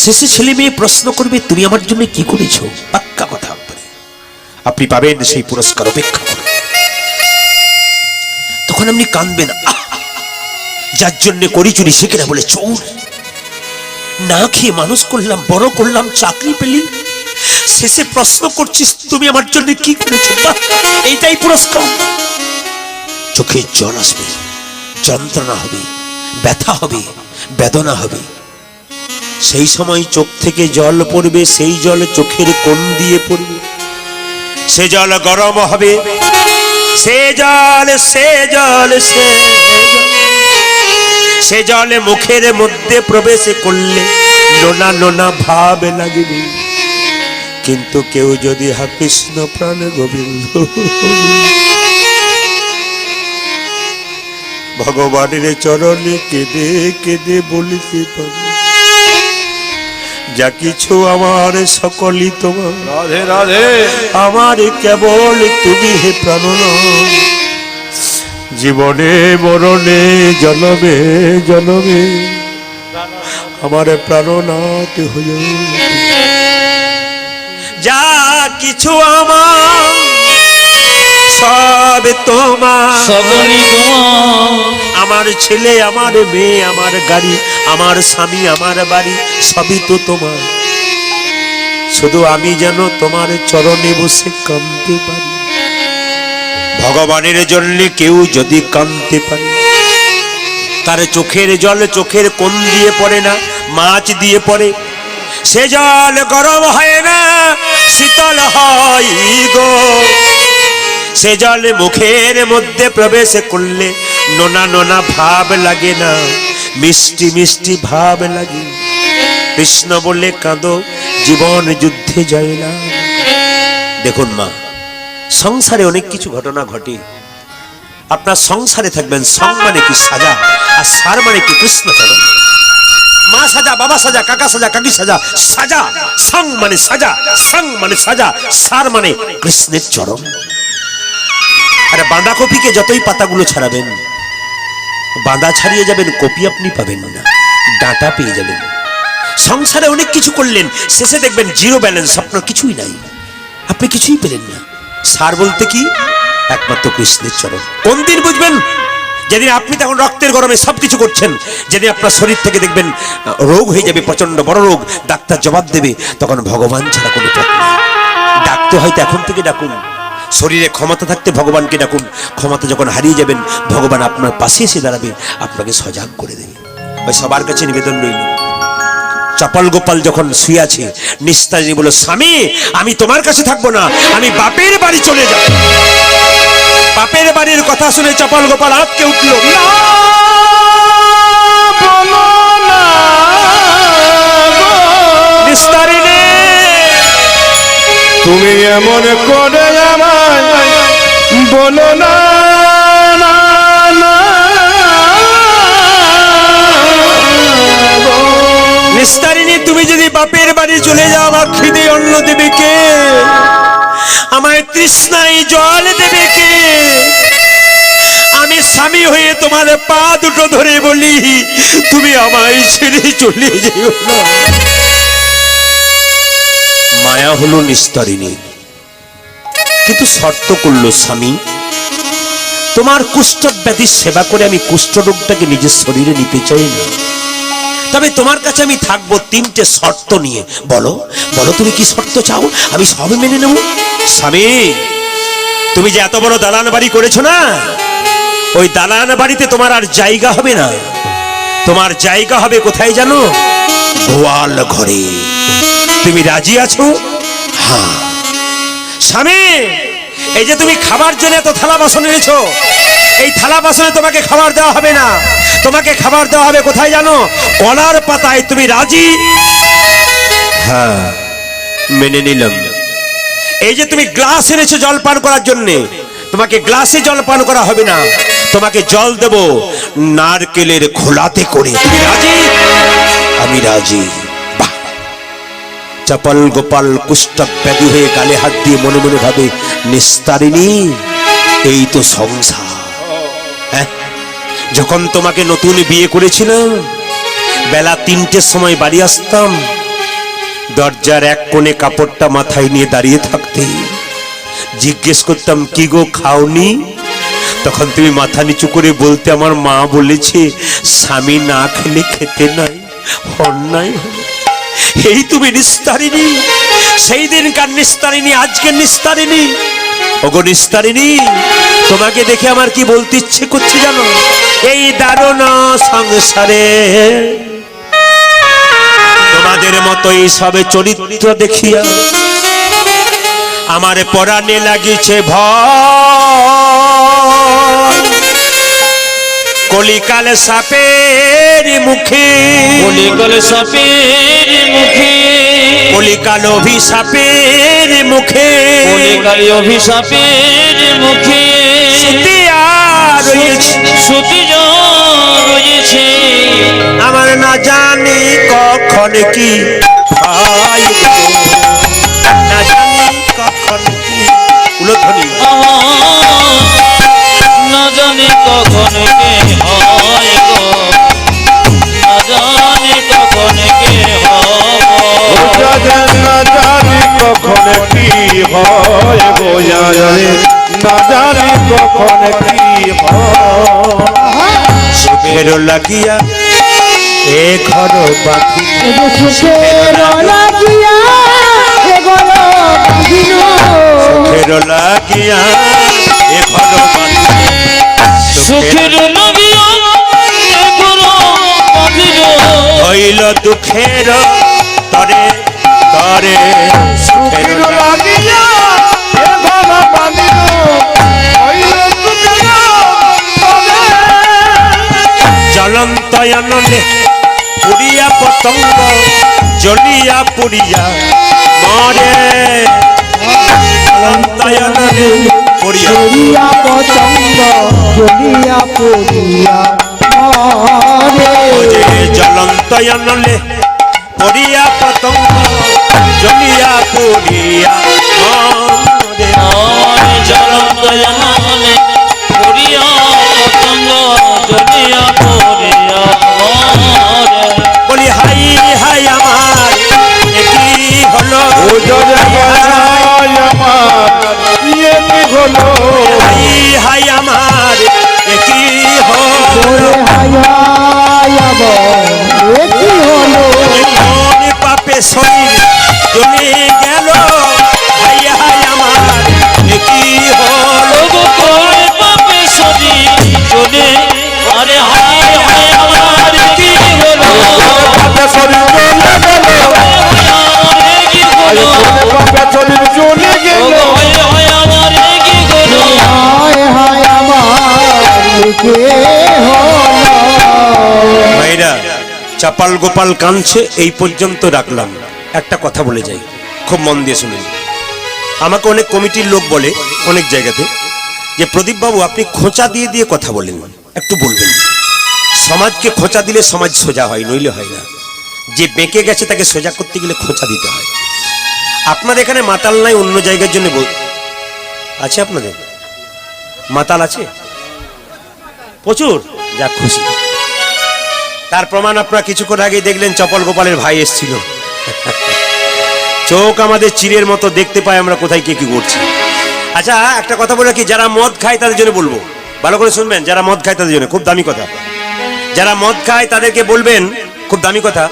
শেষে ছেলে মেয়ে প্রশ্ন করবে, তুমি আমার জন্য কি করেছো? পাক্কা কথা আপনি পাবেন, সেই পুরস্কার অপেক্ষা করুন। তখন আপনি কাঁদবেন, যার জন্য করি চুরি সে কিনা বলে চোর, না খেয়ে মানুষ করলাম, বড় করলাম, চাকরি পেলি, শেষে প্রশ্ন করছিস তুমি আমার জন্য কি করেছো? এইটাই পুরস্কার। চোখে জল আসবে, যন্ত্রণা হবে, ব্যথা হবে, বেদনা হবে। সেই সময় চোখ থেকে জল পড়বে, সেই জল চোখের কোণ দিয়ে পড়বে, সে জল গরম হবে, সে জল সে জলে মুখের মধ্যে প্রবেশ করলে নোনা নোনা ভাব লাগবে। কিন্তু কেউ যদি হা কৃষ্ণ প্রাণ গোবিন্দ ভগবানের চরণে কেঁদে কেঁদে বলিতে পারে, যা কিছু আমার সকলই তোমার, রাধে রাধে, আমার কেবল তুমি হে প্রাণনাথ, জীবনে মরণে জনমে জনমে আমার প্রাণনাথ হয়ে, যা কিছু আমার সব তোমার, সকলই তোমার, আমার ছেলে আমার মেয়ে আমার গাড়ি আমার স্বামী আমার বাড়ি সবই তো তোমার। শুধু আমি যেন তোমার চরণে বসে কাঁদতে পারি। ভগবানের জন্য কেউ যদি কাঁদতে পারে, তার চোখের জল চোখের কোণ দিয়ে পড়ে না, মাছ দিয়ে পড়ে, সে জল গরম হয় না, শীতল হয় গো। সে জল মুখের মধ্যে প্রবেশ করলে নোনা নোনা ভাব লাগে না, মিষ্টি মিষ্টি ভাব লাগে। কৃষ্ণ বলে কাঁদো, জীবন যুদ্ধে যায় না। দেখুন মা, সংসারে অনেক কিছু ঘটনা ঘটে। আপনার সংসারে থাকবেন, সং মানে কি সাজা, আর সার মানে কি কৃষ্ণচরণ। মা সাজা, বাবা সাজা, কাকা সাজা, কাকি সাজা, সাজা সং মানে সাজা, সং মানে সাজা, সার মানে কৃষ্ণের চরণ। আরে বাঁধাকপিকে যতই পাতাগুলো ছাড়াবেন, বাঁধা ছাড়িয়ে যাবেন, কপি আপনি পাবেন না, ডাঁটা পেয়ে যাবেন। সংসারে অনেক কিছু করলেন, শেষে দেখবেন জিরো ব্যালেন্স, আপনার কিছুই নাই, আপনি কিছুই পেলেন না। সার বলতে কি? একমাত্র কৃষ্ণের চরণ। কোন দিন বুঝবেন? যেদিন আপনি তখন রক্তের গরমে সবকিছু করছেন, যেদিন আপনার শরীর থেকে দেখবেন রোগ হয়ে যাবে, প্রচন্ড বড় রোগ, ডাক্তার জবাব দেবে, তখন ভগবান ছাড়া কোনো পথ নেই। ডাকতে হয়তো এখন থেকে ডাকুন, শরীরে ক্ষমতা থাকতে ভগবানকে ডাকুন। ক্ষমতা যখন হারিয়ে যাবেন, ভগবান আপনার পাশে এসে দাঁড়াবে, আপনাকে সজাগ করে দেবে। ওই সবার কাছে নিবেদন রইল, চপল গোপাল যখন শুয়ে আছে, নিস্তারিণী বলল, স্বামী আমি তোমার কাছে থাকবো না, আমি বাপের বাড়ি চলে যাব। বাপের বাড়ির কথা শুনে চপল গোপাল আটকে উঠল। না বলো না গো। নিস্তারিণী, তুমি এমন করে আমায় বলো না না, না গো। নিস্তারিণী, তুমি যদি বাপের বাড়ি চলে যাও, আমার খিদে অন্ন দেবে কে? আমায় তৃষ্ণায় জল দেবে কে? আমি স্বামী হয়ে তোমার পা দুটো ধরে বলি, তুমি আমায় ছেড়ে চলে যেও না। মায়া হলো নিস্তারিণী, কিন্তু শর্ত করলো, স্বামী তোমার কুষ্ঠব্যাধির সেবা করে আমি কুষ্ঠরোগটাকে নিজের শরীরে নিতে চাই না, তবে তোমার কাছে আমি থাকবো তিনটে শর্ত নিয়ে। বলো বলো, তুমি কি শর্ত চাও? আমি সব মেনে নেব। স্বামী, তুমি যে এত বড় দালান বাড়ি করেছো না, ওই দালান বাড়িতে তোমার আর জায়গা হবে না। তোমার জায়গা হবে কোথায় জানো? গোয়াল ঘরে। তুমি রাজি আছো? হ্যাঁ। স্বামী, এই যে তুমি খাবার জন্য এত থালা বাসন এনেছো, এই থালা বাসনে তোমাকে খাবার দেওয়া হবে না। তোমাকে খাবার দেওয়া হবে কোথায় জানো? কলার পাতায়। তুমি রাজি? হ্যাঁ, মেনে নিলাম। এই যে তুমি গ্লাস এনেছো জল পান করার জন্য, তোমাকে গ্লাসে জল পান করা হবে না, তোমাকে জল দেব নারকেলের খোলাতে করে। তুমি রাজি? আমি রাজি। বাহ! চপল গোপাল কুষ্ঠব্যাধি হয়ে গালে হাত দিয়ে মনে মনে ভাবে, নিস্তারিণী, এই তো সংসার। হ্যাঁ, যখন তোমাকে নতুন বিয়ে করেছিলাম, বেলা 3টের সময় বাড়ি আসতাম, দরজার এক কোণে কাপড়টা মাথায় নিয়ে দাঁড়িয়ে থাকতে, জিজ্ঞেস করতাম, কি গো খাওনি? তখন তুমি মাথা নিচু করে বলতে, আমার মা বলেছে স্বামী না খেলে খেতে নাই, অন্যায় হবে। এই তুমি নিস্তারিণী, সেই দিনকার নিস্তারিণী, আজকের নিস্তারিণী। ওগো নিস্তারিণী, তোমাকে দেখে আমার কি বলতে ইচ্ছে করছে জানো? এই দারুণ সংসারে তোমাদের মতোই সবে চরিত্র দেখিয়া আমার পরাণে লাগিছে ভয়। কলিকাল সাপের মুখে, কলিকাল সাপের মুখে, কলিকাল অভিশাপের মুখে, কলিকাল অভিশাপের মুখে সুতিয়া রয়েছে, সুতিয়া রয়েছে। আমার না জানি কখন কি হয় গো, না জানি কখন কি। উলধ্বনি। না জানি কখন কে হয় গো, না জানি কখন কে হয়। না জানি কখন কি হয় গো, না জানি কখন কি হয়। সুখের লাগিয়া এ ঘর বাকি, সুখের লাগিয়া এগোলো বাঁধিল, সুখের লাগিয়া এ ঘর বাকি, সুখের লাগিয়া এগোলো বাঁধিল, হইল দুঃখের তরে তরে। সুখের লাগিয়া এ ঘর বাঁধিল, হইল দুঃখের তরে। জ্বলন্ত আনন্দে পুড়িয়া পতঙ্গ জ্বলিয়া পুড়িয়া মরে, জ্বলন্ত আনন্দে পুড়িয়া পুরিয়া পতঙ্গ জ্বলিয়া পুরিয়া মরে। যে জ্বলন্ত আনন্দে পুড়িয়া পতঙ্গ জ্বলিয়া পুড়িয়া মরে। জ্বলন্ত জানালে পুরিয়া পতঙ্গ জ্বলিয়া পুরিয়া মরে। বলি হাই হাই আমার এ কি হলো, ও জরে বাজায় আমার ইয়ে কি হলো, হাই হাই আমার এ কি হলো, ওরে হায়াব এ কি হলো, কোন পাপে শরীর জ্বলে গেল, হাই হাই আমার এ কি হলো, ওগো কোন পাপে শরীর জ্বলে, আরে হায় হায় আমার কি হলো, পাপে শরীর চলে গেল, আমার কি হলো, পাপে শরীর চলে গেল। ওগো হায় হায় আমার কি হলো, হায় হায় কে হলো ভাইরা চাপাল গোপাল কাঁদছে, এই পর্যন্ত রাখলাম। একটা কথা বলে যাই, খুব মন দিয়ে শুনুন। আমাকে অনেক কমিটির লোক বলে অনেক জায়গাতে যে প্রদীপ বাবু আপনি খোঁচা দিয়ে দিয়ে কথা বলেন, একটু বলবেন। সমাজকে খোঁচা দিলে সমাজ সোজা হয়, নইলে হয় না। যে বেঁকে গেছে তাকে সোজা করতে গেলে খোঁচা দিতে হয়। আপনার এখানে মাতাল নাই, অন্য জায়গার জন্য আছে? আপনাদের মাতাল আছে প্রচুর, যা খুশি। তার প্রমাণ আপনারা কিছুক্ষণ আগেই দেখলেন, চপল গোপালের ভাই এসেছিল। চোখ আমাদের চিরের মতো, দেখতে পাই আমরা কোথায় কে কি করছি। আচ্ছা একটা কথা বলে কি, যারা মদ খায় তাদের জন্য বলবো, ভালো করে শুনবেন। যারা মদ খায় তাদের জন্য খুব দামি কথা। যারা মদ খায় তাদেরকে বলবেন, খুব দামি কথা।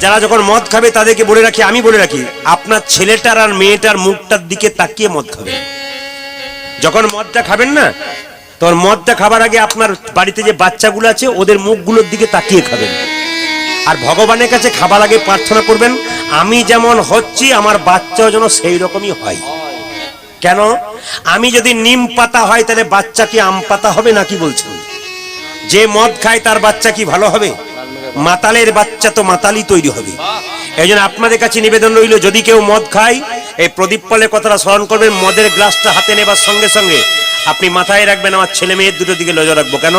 যারা যখন মদ খাবে তাদেরকে বলে রাখি, আমি বলে রাখি, আপনার ছেলেটার আর মেয়েটার মুখটার দিকে তাকিয়ে মদ খাবেন। যখন মদটা খাবেন না, তখন মদটা খাবার আগে আপনার বাড়িতে যে বাচ্চাগুলো আছে ওদের মুখগুলোর দিকে তাকিয়ে খাবেন। আর ভগবানের কাছে খাবার আগে প্রার্থনা করবেন, আমি যেমন হচ্ছি আমার বাচ্চাও যেন সেই রকমই হয়। কেন? আমি যদি নিম পাতা হয় তাহলে বাচ্চা কি আম পাতা হবে নাকি বলছেন? যে মদ খায় তার বাচ্চা কি ভালো হবে? মাতালের বাচ্চা তো মাতালই তৈরি হবে। এই জন্য আপনাদের কাছে নিবেদন রইল, যদি কেউ মদ খায়, এই প্রদীপ পালের কথাটা স্মরণ করবেন। মদের গ্লাসটা হাতে নেবার সঙ্গে সঙ্গে আপনি মাথায় রাখবেন, আমার ছেলে মেয়ের দুটো দিকে নজর রাখবো। কেন?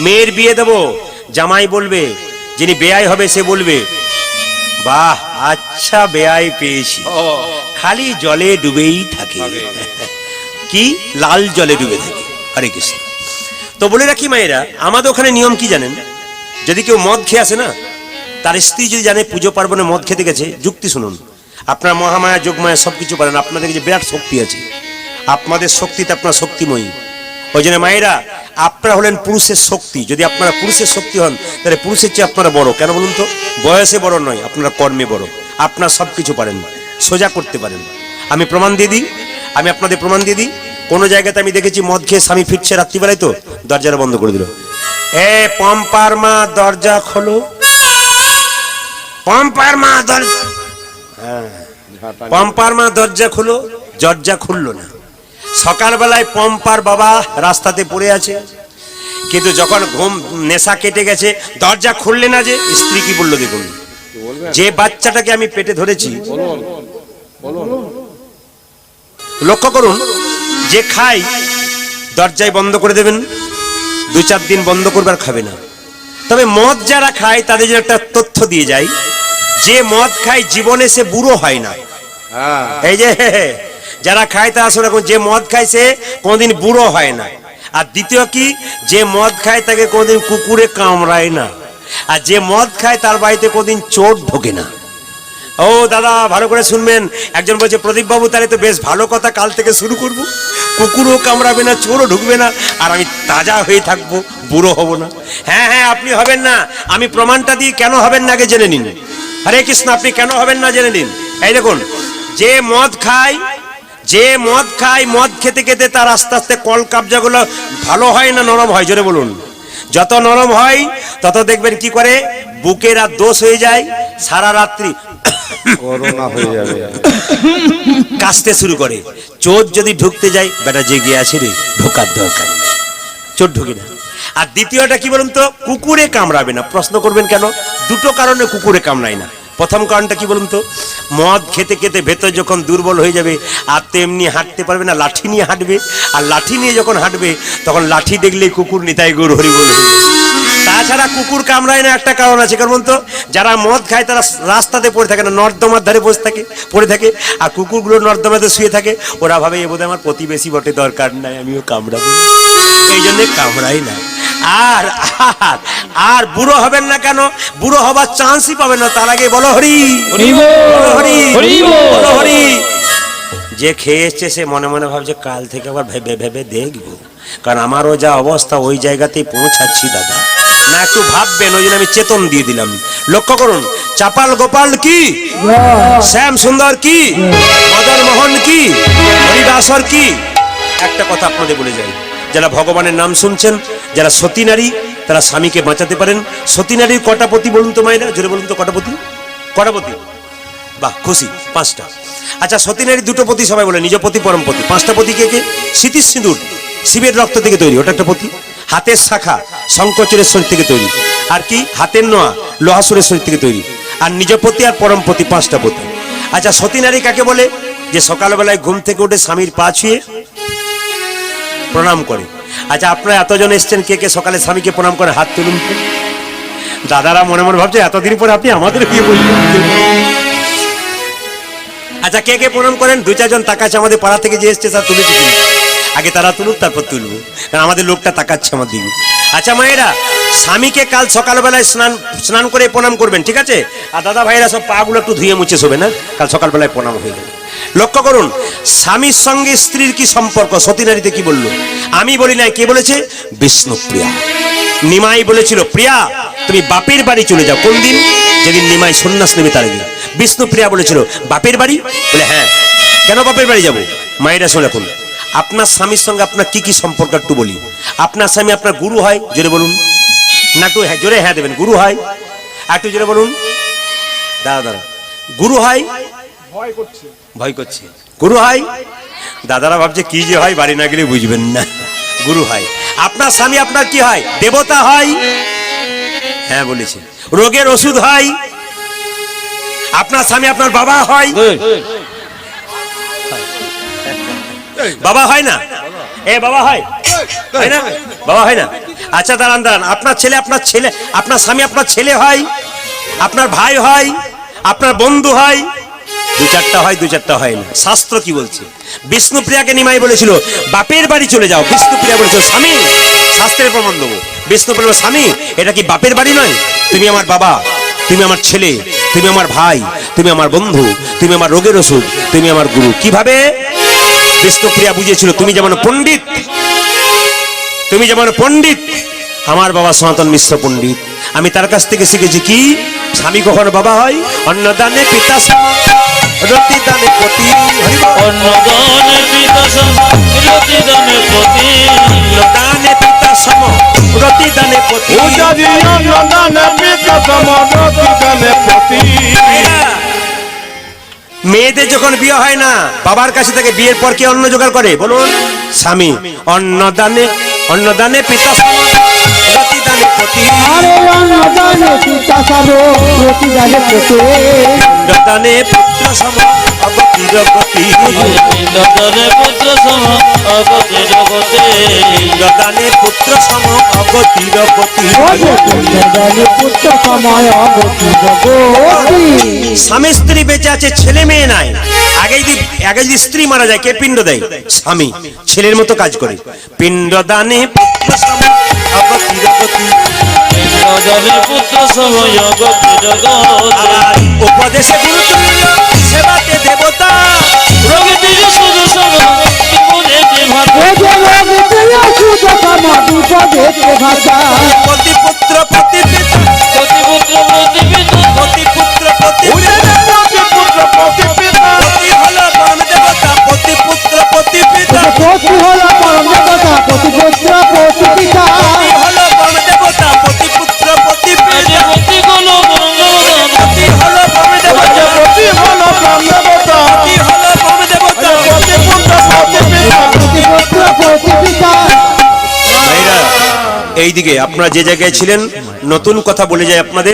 মেয়ের বিয়ে দেবো, জামাই বলবে, যিনি বেয়াই হবে সে বলবে, বাহ আচ্ছা বেয়াই পেয়েছি, খালি জলে ডুবেই থাকে, কি লাল জলে ডুবে থাকে। হরে কৃষ্ণ। তো বলে রাখি মায়েরা, আমাদের ওখানে নিয়ম কি জানেন? যদি কেউ মদ খেয়ে আসে না, তার স্ত্রী যদি জানে পুজো পার্বণে মদ খেতে গেছে, যুক্তি শুনুন। আপনার মহামায়া যোগমায়া সবকিছু পারেন, আপনাদের যে বিরাট শক্তি আছে, আপনাদের শক্তিতে আপনার শক্তিময়ী। ওই জন্য মায়েরা, আপনারা হলেন পুরুষের শক্তি। যদি আপনারা পুরুষের শক্তি হন, তাহলে পুরুষের চেয়ে আপনারা বড়। কেন বলুন তো? বয়সে বড় নয়, আপনারা কর্মে বড়। আপনারা সবকিছু পারেন, সোজা করতে পারেন। আমি প্রমাণ দিয়ে দিই, আমি আপনাদের প্রমাণ দিয়ে দিই। কোনো জায়গাতে আমি দেখেছি মদ খেয়ে স্বামী ফিরছে রাত্রিবেলায়, তো দরজাটা বন্ধ করে দিল। এ পম্পার মা দরজা খোলো, পম্পার মা দরজা, পম্পার মা দরজা খুলো, দরজা খুললো না। সকালবেলায় পম্পার বাবা রাস্তাতে পড়ে আছে, কিন্তু যখন ঘুম নেশা কেটে গেছে, দরজা খুললে না। যে স্ত্রী কি বললো দেখুন, যে বাচ্চাটাকে আমি পেটে ধরেছি, লক্ষ্য করুন, যে খাই দরজায় বন্ধ করে দেবেন, 2-4 দিন বন্ধ করবার খাবে না। তবে মদ যারা খায় তাদের জন্য একটা তথ্য দিয়ে যায়, যে মদ খায় জীবনে সে বুড়ো হয় না। এই যে যারা খায় তারা শুনে রাখুন, যে মদ খায় সে কোনদিন বুড়ো হয় না। আর দ্বিতীয় কি, যে মদ খায় তাকে কোনদিন কুকুরে কামড়ায় না। আর যে মদ খায় তার বাড়িতে কোনদিন চোর ঢোকে না। ও দাদা ভালো করে শুনবেন। একজন বলছে, প্রদীপ বাবু তাহলে তো বেশ ভালো কথা, কাল থেকে শুরু করব, কুকুরও কামড়াবে না, চোরও ঢুকবে না, আর আমি তাজা হয়ে থাকবো, বুড়ো হব না। হ্যাঁ হ্যাঁ, আপনি হবেন না। আমি প্রমাণটা দিই, কেন হবেন না আগে জেনে নিন। হরে কৃষ্ণ। আপনি কেন হবেন না জেনে নিন। এই দেখুন, যে মদ খায়, যে মদ খায়, মদ খেতে খেতে তার আস্তে আস্তে কল কাবজাগুলো ভালো হয় না নরম হয়? জোরে বলুন। যত নরম হয় তত দেখবেন কি করে, বুকের আর দোষ হয়ে যায়, সারা রাত্রি করোনা হয়ে যাবে, কাশতে শুরু করে। চোর যদি ঢুকতে যায়, বেটা জেগে আছে রে, ঢোকার দরকার, চোর ঢুকে না। আর দ্বিতীয়টা কি বলুন তো, কুকুরে কামড়াবে না। প্রশ্ন করবেন কেন? দুটো কারণে কুকুরে কামড়ায় না। প্রথম কারণটা কি বলুন তো, মদ খেতে খেতে ভেতর যখন দুর্বল হয়ে যাবে, আর তেমনি হাঁটতে পারবে না, লাঠি নিয়ে হাঁটবে। আর লাঠি নিয়ে যখন হাঁটবে, তখন লাঠি দেখলেই কুকুর নিতাই গৌর হরি বলবে। তাছাড়া কুকুর কামড়ায় না একটা কারণ আছে, কারণ তো যারা মদ খায় তারা রাস্তাতে পড়ে থাকে না, নর্দমার ধারে বসে থাকে, পড়ে থাকে। আর কুকুরগুলো নর্দমাতে শুয়ে থাকে। ওরা ভাবে এ বোধহয় আমার প্রতিবেশী বটে, দরকার নাই, আমিও কামড়াবো, এই জন্য কামড়াই না। আর আর আর বুড়ো হবেন না কেন? বুড়ো হবার চান্সই পাবেন না। তার আগে বলো হরি হরি, হরি হরি। যে খেয়েছে সে মনে মনে ভাবছে, কাল থেকে আবার ভেবে ভেবে দেখবো, কারণ আমারও যা অবস্থা ওই জায়গাতেই পৌঁছাচ্ছি দাদা। না একটু ভাববেন, ওই জন্য আমি চেতন দিয়ে দিলাম। লক্ষ্য করুন, চাপাল গোপাল কি, শ্যাম সুন্দর কি, মদন মোহন কি, হরিদাসর কি। একটা কথা আপনাদের বলে যাই, যারা ভগবানের নাম শুনছেন, যারা সতী নারী, তারা স্বামীকে বাঁচাতে পারেন। সতী নারীর কটা পতি বলুন তো মায়েরা, জোরে বলুন তো, কটা পতি? কটা পতি? বাহ, খুশি, 5টা। আচ্ছা, সতী নারীর 2টো পতি সবাই বলে, নিজ পতি পরম পতি। 5টা পতি কে কে? স্মৃতি সিঁদুর, শিবের রক্ত থেকে তৈরি, ওটা একটা পতি। হাতের শাখা শঙ্কচূড়ের শরীর থেকে তৈরি, আর কি হাতের নোয়া লোহাসুরের শরীর থেকে তৈরি, আর নিজপতি আর পরমপতি 5টা পতি। আচ্ছা সতী নারী কাকে বলে? যে সকালবেলায় ঘুম থেকে উঠে স্বামীর পা ছুঁয়ে প্রণাম করে। আচ্ছা আপনারা এতজন এসছেন, কে কে সকালে স্বামীকে প্রণাম করে? হাত তুলুন তো। দাদারা মনে মনে ভাবছে এতদিন পরে আপনি আমাদের কি বলবেন। আচ্ছা কে কে প্রণাম করেন? 2-4 জন তাকাচ্ছে আমাদের পাড়া থেকে যে এসছে, স্যার তুলেছি কিনা? আগে তারা তুলুক, তারপর তুলবো, কারণ আমাদের লোকটা তাকাচ্ছে আমার দিকে। আচ্ছা মায়েরা, স্বামীকে কাল সকালবেলায় স্নান করে প্রণাম করবেন, ঠিক আছে? আর দাদা ভাইরা সব পা গুলো একটু ধুয়ে মুছে শোবে না, কাল সকালবেলায় প্রণাম হয়ে যাবে। লক্ষ্য করুন স্বামীর সঙ্গে স্ত্রীর কি সম্পর্ক। সতী নারীতে কি বললো? আমি বলি নাই, কে বলেছে? বিষ্ণুপ্রিয়া। নিমাই বলেছিল প্রিয়া তুমি বাপের বাড়ি চলে যাও। কোন দিন? যেদিন নিমাই সন্ন্যাস নেবে তার দিন। বিষ্ণুপ্রিয়া বলেছিল বাপের বাড়ি? বলে হ্যাঁ। কেন বাপের বাড়ি যাব? মায়েরা শুনে রাখুন, আপনার স্বামীর সঙ্গে আপনার কি কি সম্পর্ক একটু বলি। আপনার স্বামী আপনার গুরু হয়? জোরে বলুন না, একটু জোরে হ্যাঁ দেবেন। গুরু হয়? একটু জোরে বলুন। দাদা গুরু হয়? ভয় করছে। গুরু হয়? দাদারা ভাবছে কি যে হয়, বাড়ি না গেলে বুঝবেন না। গুরু হয়। আপনার স্বামী আপনার কি হয়? দেবতা হয়? হ্যাঁ বলেছে। রোগের ওষুধ হয়? আপনার স্বামী আপনার বাবা হয়? বাবা হয় না? বাবা হয়? হয় না? বাবা হয় না? আচ্ছা দাঁড়ান দাঁড়ান, আপনার ছেলে আপনার স্বামী আপনার ছেলে হয়? আপনার ভাই হয়? আপনার বন্ধু হয়? 2-4টা হয়, 2-4টা হয় না। শাস্ত্র কি বলছে? বিষ্ণুপ্রিয়াকে নিমাই বলেছিল বাপের বাড়ি চলে যাও। বিষ্ণুপ্রিয়া বলেছিল স্বামী, শাস্ত্রের প্রমাণ দেবো। বিষ্ণুপ্রিয়া স্বামী, এটা কি বাপের বাড়ি নয়? তুমি আমার বাবা, তুমি আমার ছেলে, তুমি আমার ভাই, তুমি আমার বন্ধু, তুমি আমার রোগের ওষুধ, তুমি আমার গুরু। কিভাবে? বিষ্ণুপ্রিয়া বুঝেছিল তুমি যেমন পণ্ডিত, আমার বাবা সনাতন মিশ্র পণ্ডিত। আমি তার কাছ থেকে শিখেছি কি স্বামী কখনো বাবা হয়? অন্নদানে পিতা রতিদানে পতি, অন্নদানে পিতা সম রতিদানে পতি, অন্নদানে পিতা সম রতিদানে পতি। মেয়েদের যখন বিয়ে হয় না, বাবার কাছে থেকে বিয়ের পর কে অন্ন জোগাড় করে? বলুন। স্বামী। অন্নদানে পিতা সম রতিদানে পতি, আরে অন্নদানে পিতা সম রতিদানে পতি, অন্নদানে পুত্র সম অগতির গতি, অন্নদানে পুত্র সম অগতির গতি, অন্নদানে পুত্র সম অগতির গতি। অন্নদানে পুত্র সময় অগতি জগতি। স্বামী স্ত্রী বেঁচে আছে, ছেলে মেয়ে নাই। আগে যদি স্ত্রী মারা যায় কে পিণ্ড দেয়? স্বামী। ছেলের মতো কাজ করে। পিণ্ডদানে পুত্র সম অগতির গতি, অন্নদানে পুত্র সম অগতির গতি, উপদেশে গুরুতুল্য সেবাতে দেবতা, প্রকৃতির শুধু সম বিপদেতে ভাতা, পতিপুত্র প্রতিপিতা, পতিপুত্র প্রতিপিতা, পতিপুত্র প্রতিপিতা, পতি হলো পরম দেবতা, পতিপুত্র প্রতিপিতা, পতি হলো পরম দেবতা, পতিপুত্র প্রতিপিতা, পতি কোন বঙ্গবন্ধু, পতি হলো পরম দেবতা, পতি হলো পরম দেবতা। ভাইরা, এইদিকে আপনারা যে জায়গায় ছিলেন, নতুন কথা বলে যায় আপনাদের।